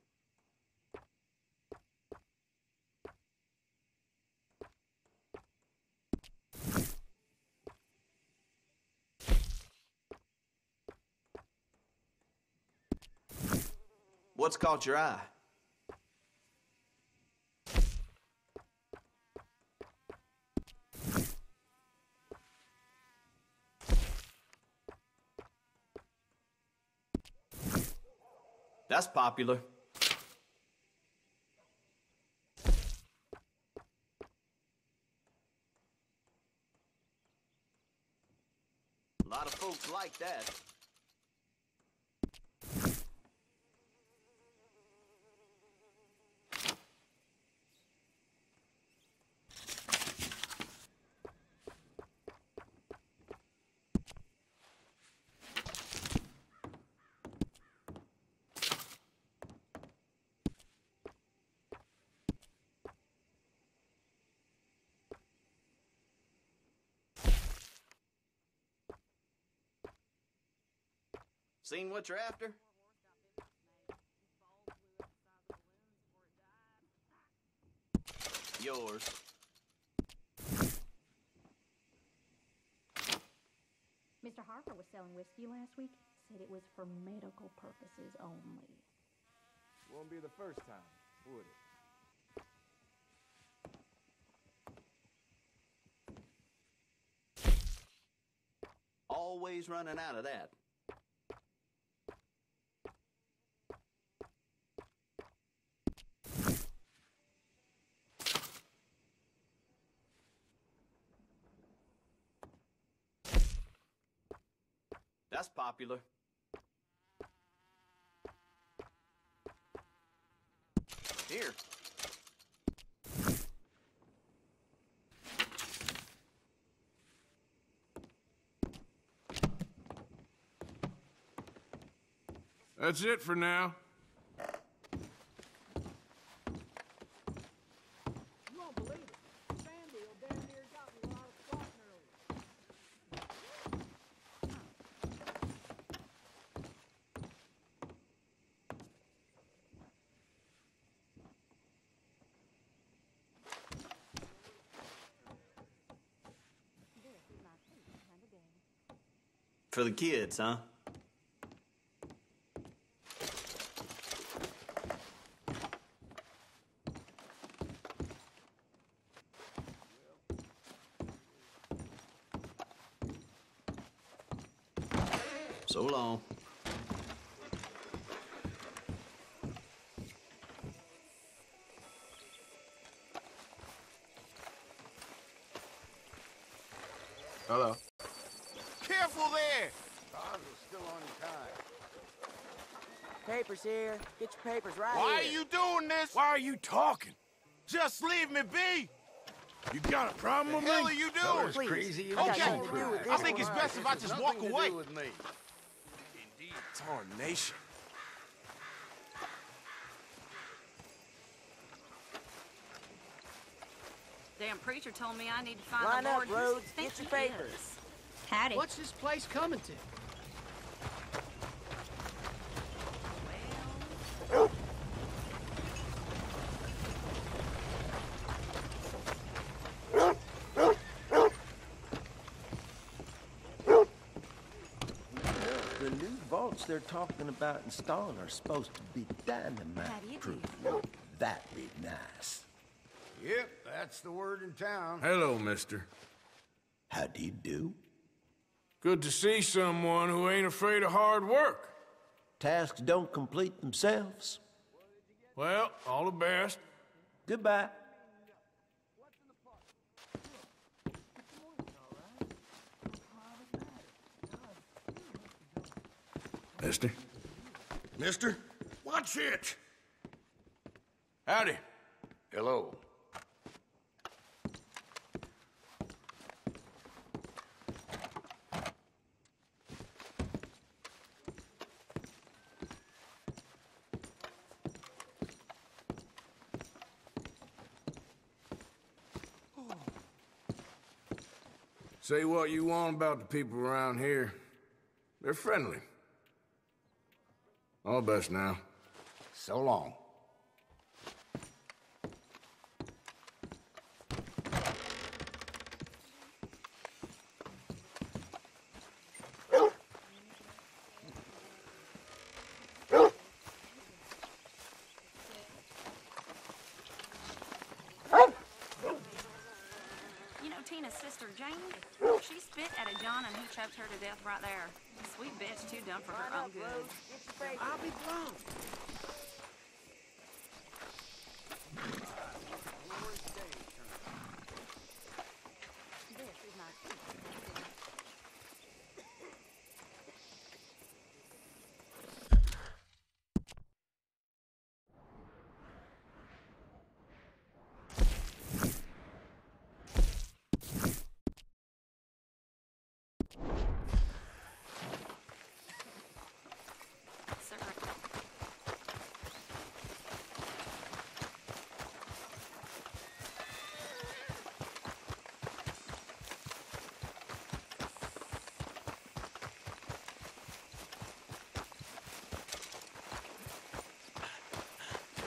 J: What's caught your eye? That's popular. A lot of folks like that. Seen what you're after? Yours.
K: Mr. Harper was selling whiskey last week. Said it was for medical purposes only.
U: Won't be the first time, would it?
J: Always running out of that. That's popular. Here.
A: That's it for now.
B: You won't believe it. Sandhill damn near got me while I was squatting earlier.
J: For the kids, huh? So long.
A: Hello.
D: Careful there! Cars are still on time.
L: Papers here. Get your papers right
D: Why
L: here.
D: are you doing this?
A: Why are you talking?
D: Just leave me be!
A: You got a problem with me?
D: The hell are you doing?
A: Please. Crazy.
D: Okay, I think it's best if I just walk away.
H: Indeed, tarnation.
K: Damn preacher told me I need to find
L: Line
K: the Lord.
L: up, Rhodes.
K: Who
L: Get your
K: he is.
L: papers.
K: Howdy.
B: What's this place coming to?
E: The new vaults they're talking about installing are supposed to be dynamite-proof. Won't that be nice?
V: Yep, that's the word in town.
A: Hello, mister.
E: How do you do?
A: Good to see someone who ain't afraid of hard work.
E: Tasks don't complete themselves.
A: Well, all the best.
E: Goodbye.
A: Mister?
V: Mister? Watch it!
A: Howdy.
V: Hello.
A: Say what you want about the people around here. They're friendly. All the best now.
V: So long.
K: Tina's sister, Jane, she spit at a John and he choked her to death right there. Sweet bitch, too done for her own good.
B: I'll be blown.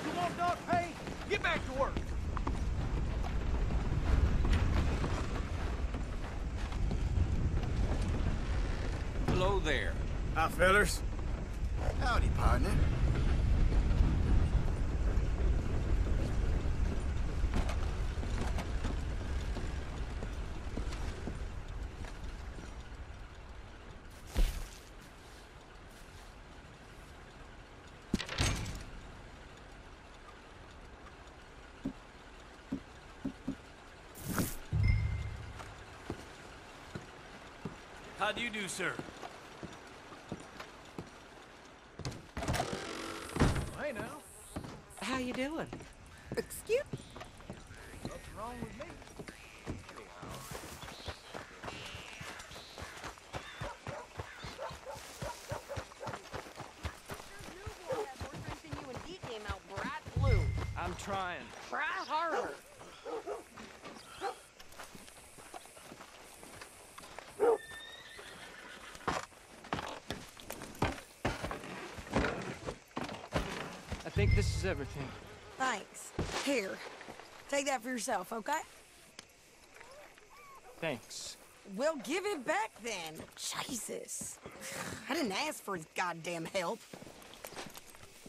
B: You want dog pay? Get back to work.
Q: Hello there.
A: Hi, fellas.
F: Howdy, partner.
N: How do you do, sir?
B: Hey now.
L: How you doing?
T: Excuse me?
B: What's wrong with me?
U: I'm trying.
C: Try harder.
U: I think this is everything.
T: Thanks. Here, take that for yourself, okay?
U: Thanks.
T: We'll give it back then. Jesus. I didn't ask for his goddamn help.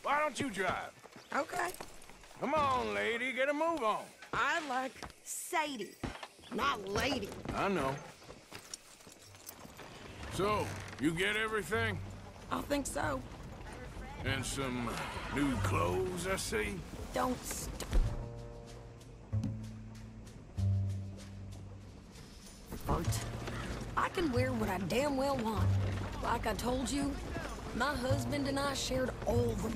A: Why don't you drive?
T: Okay.
A: Come on, lady, get a move on.
T: I like Sadie, not lady.
A: I know. So, you get everything?
T: I think so.
A: And some new clothes, I see?
T: Don't stop. Bert, I can wear what I damn well want. Like I told you, my husband and I shared all the...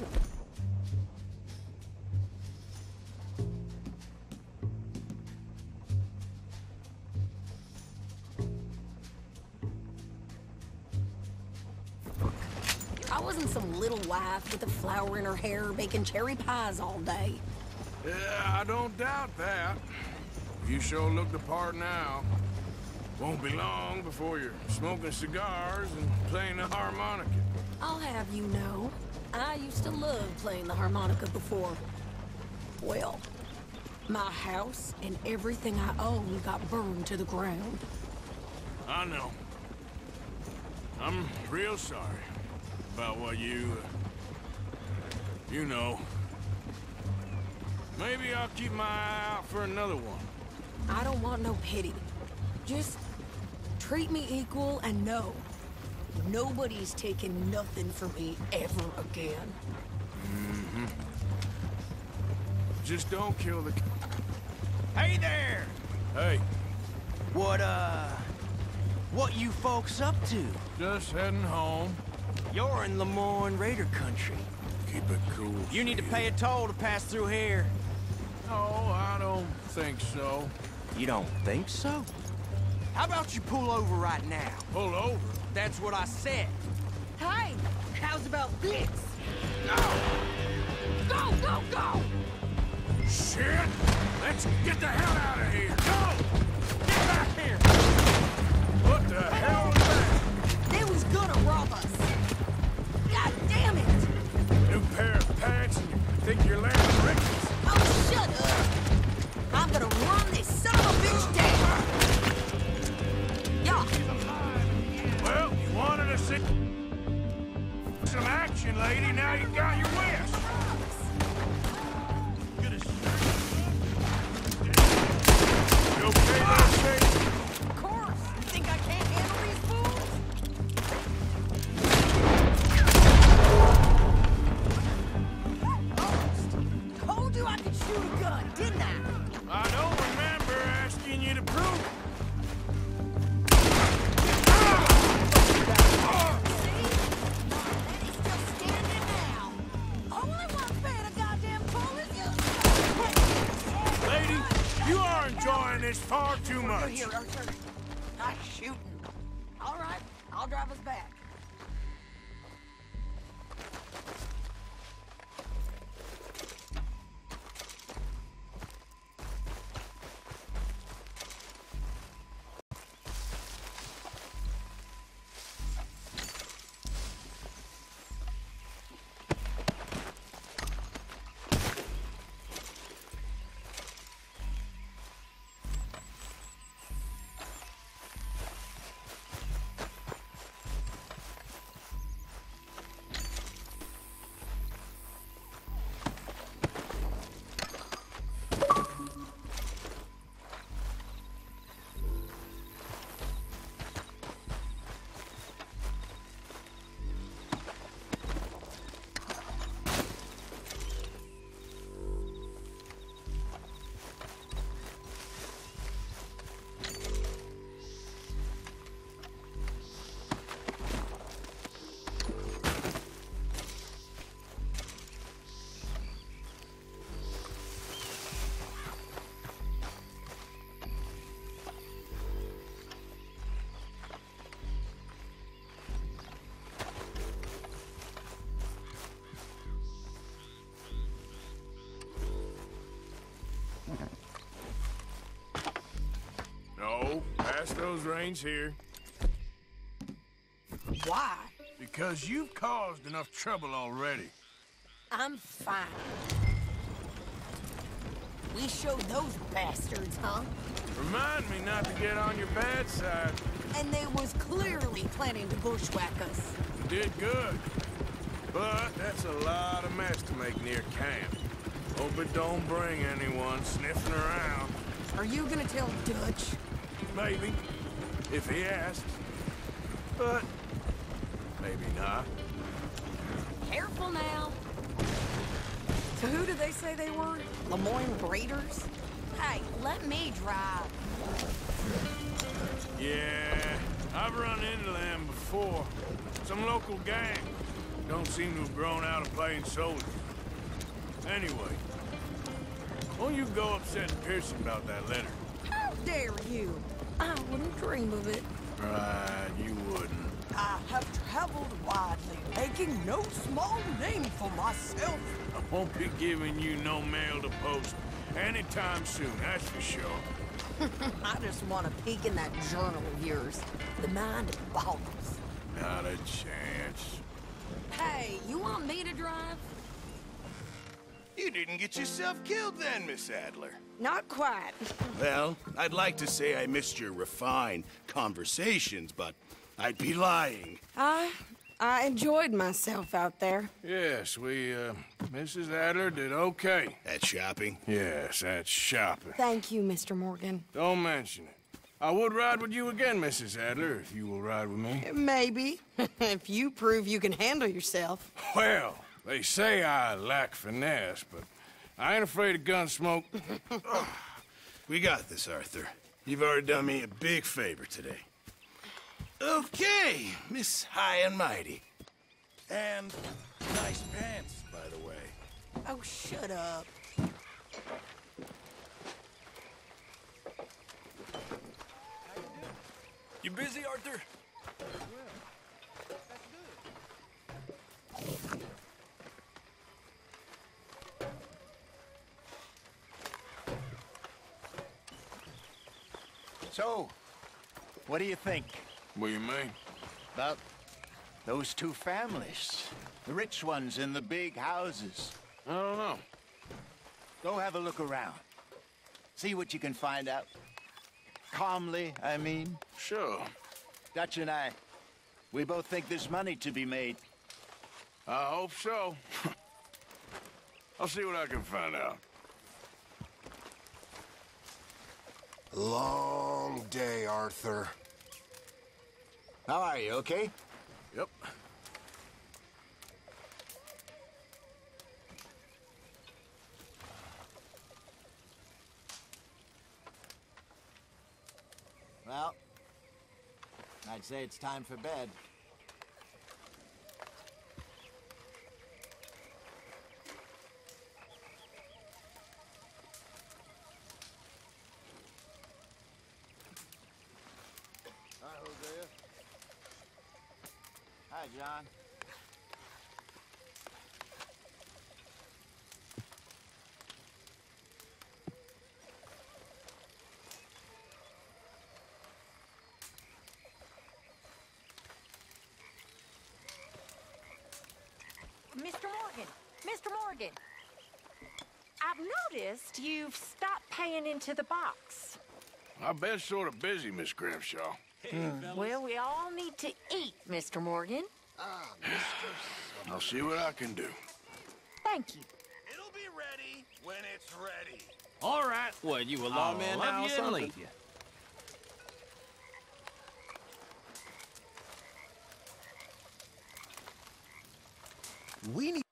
T: I wasn't some little wife with a flower in her hair baking cherry pies all day.
A: Yeah, I don't doubt that. You sure look the part now. Won't be long before you're smoking cigars and playing the harmonica.
T: I'll have you know, I used to love playing the harmonica before. Well, my house and everything I own got burned to the ground.
A: I know. I'm real sorry about what you know. Maybe I'll keep my eye out for another one.
T: I don't want no pity. Just treat me equal and know nobody's taking nothing from me ever again.
A: Mm-hmm. Just don't kill the...
H: Hey there!
A: Hey.
H: What you folks up to?
A: Just heading home.
H: You're in Lemoyne Raider country.
A: Keep it cool.
H: You need to pay a toll to pass through here.
A: No, I don't think so.
H: You don't think so? How about you pull over right now?
A: Pull over?
H: That's what I said.
T: Hey, how's about this?
A: Go, go, go! Shit! Let's get the hell out of here! Go! Get back here! What the hell was that?
T: They was gonna rob us. God damn it!
A: New pair of pants and you think you're landing riches?
T: Oh, shut up! I'm gonna run this son of a bitch down! Yeah.
A: Well, you wanted to see some action, lady. Now you got your wish. You okay, little shady?
T: Of course! You think I can't handle these fools? Oh, told you I could shoot a gun, didn't I?
A: I don't remember asking you to prove it. You are enjoying this far too much.
T: Here, Arthur. Nice shooting. All right, I'll drive us back.
A: No, pass those reins here.
T: Why?
A: Because you've caused enough trouble already.
T: I'm fine. We showed those bastards, huh?
A: Remind me not to get on your bad side.
T: And they was clearly planning to bushwhack us.
A: You did good. But that's a lot of mess to make near camp. Hope it don't bring anyone sniffing around.
T: Are you gonna tell Dutch?
A: Maybe, if he asks. But maybe not.
T: Careful now. So who did they say they were? Lemoyne Raiders? Hey, let me drive.
A: Yeah, I've run into them before. Some local gang. Don't seem to have grown out of playing soldiers. Anyway, won't you go upset Pearson about that letter?
T: How dare you? I wouldn't dream of it.
A: Right, you wouldn't.
L: I have traveled widely, making
T: making no small name for myself.
A: I won't be giving you no mail to post anytime soon, that's for sure.
T: I just want to peek in that journal of yours. The mind boggles.
A: Not a chance.
T: Hey, you want me to drive?
O: You didn't get yourself killed then, Miss Adler.
T: Not quite.
O: Well, I'd like to say I missed your refined conversations, but I'd be lying.
T: I enjoyed myself out there.
A: Yes, Mrs. Adler did okay.
O: At shopping?
A: Yes, that's shopping.
T: Thank you, Mr. Morgan.
A: Don't mention it. I would ride with you again, Mrs. Adler, if you will ride with me.
T: Maybe. If you prove you can handle yourself.
A: Well, they say I lack finesse, but I ain't afraid of gun smoke.
O: We got this, Arthur. You've already done me a big favor today. Okay, Miss High and Mighty. And nice pants, by the way.
T: Oh, shut up.
N: You busy, Arthur?
B: So, what do you think?
A: What do you mean?
B: About those two families. The rich ones in the big houses.
A: I don't know.
B: Go have a look around. See what you can find out. Calmly, I mean.
A: Sure.
B: Dutch and I, we both think there's money to be made.
A: I hope so. I'll see what I can find out.
V: Long day, Arthur.
B: How are you, okay?
A: Yep.
B: Well, I'd say it's time for bed. Hi, Hosea. Hi, John.
C: Mr. Morgan! Mr. Morgan! I've noticed you've stopped paying into the box.
A: I've been sort of busy, Miss Grimshaw.
C: Well, we all need to eat, Mr. Morgan.
A: I'll see what I can do.
C: Thank you.
O: It'll be ready when it's ready.
J: All right. What, you a lawman now or something?
H: We need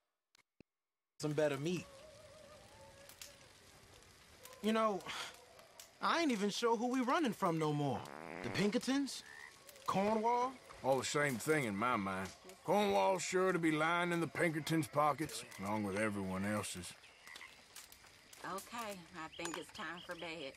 H: some better meat. You know, I ain't even sure who we running from no more. The Pinkertons? Cornwall?
A: All the same thing in my mind. Cornwall's sure to be lying in the Pinkertons' pockets, along with everyone else's.
K: Okay, I think it's time for bed.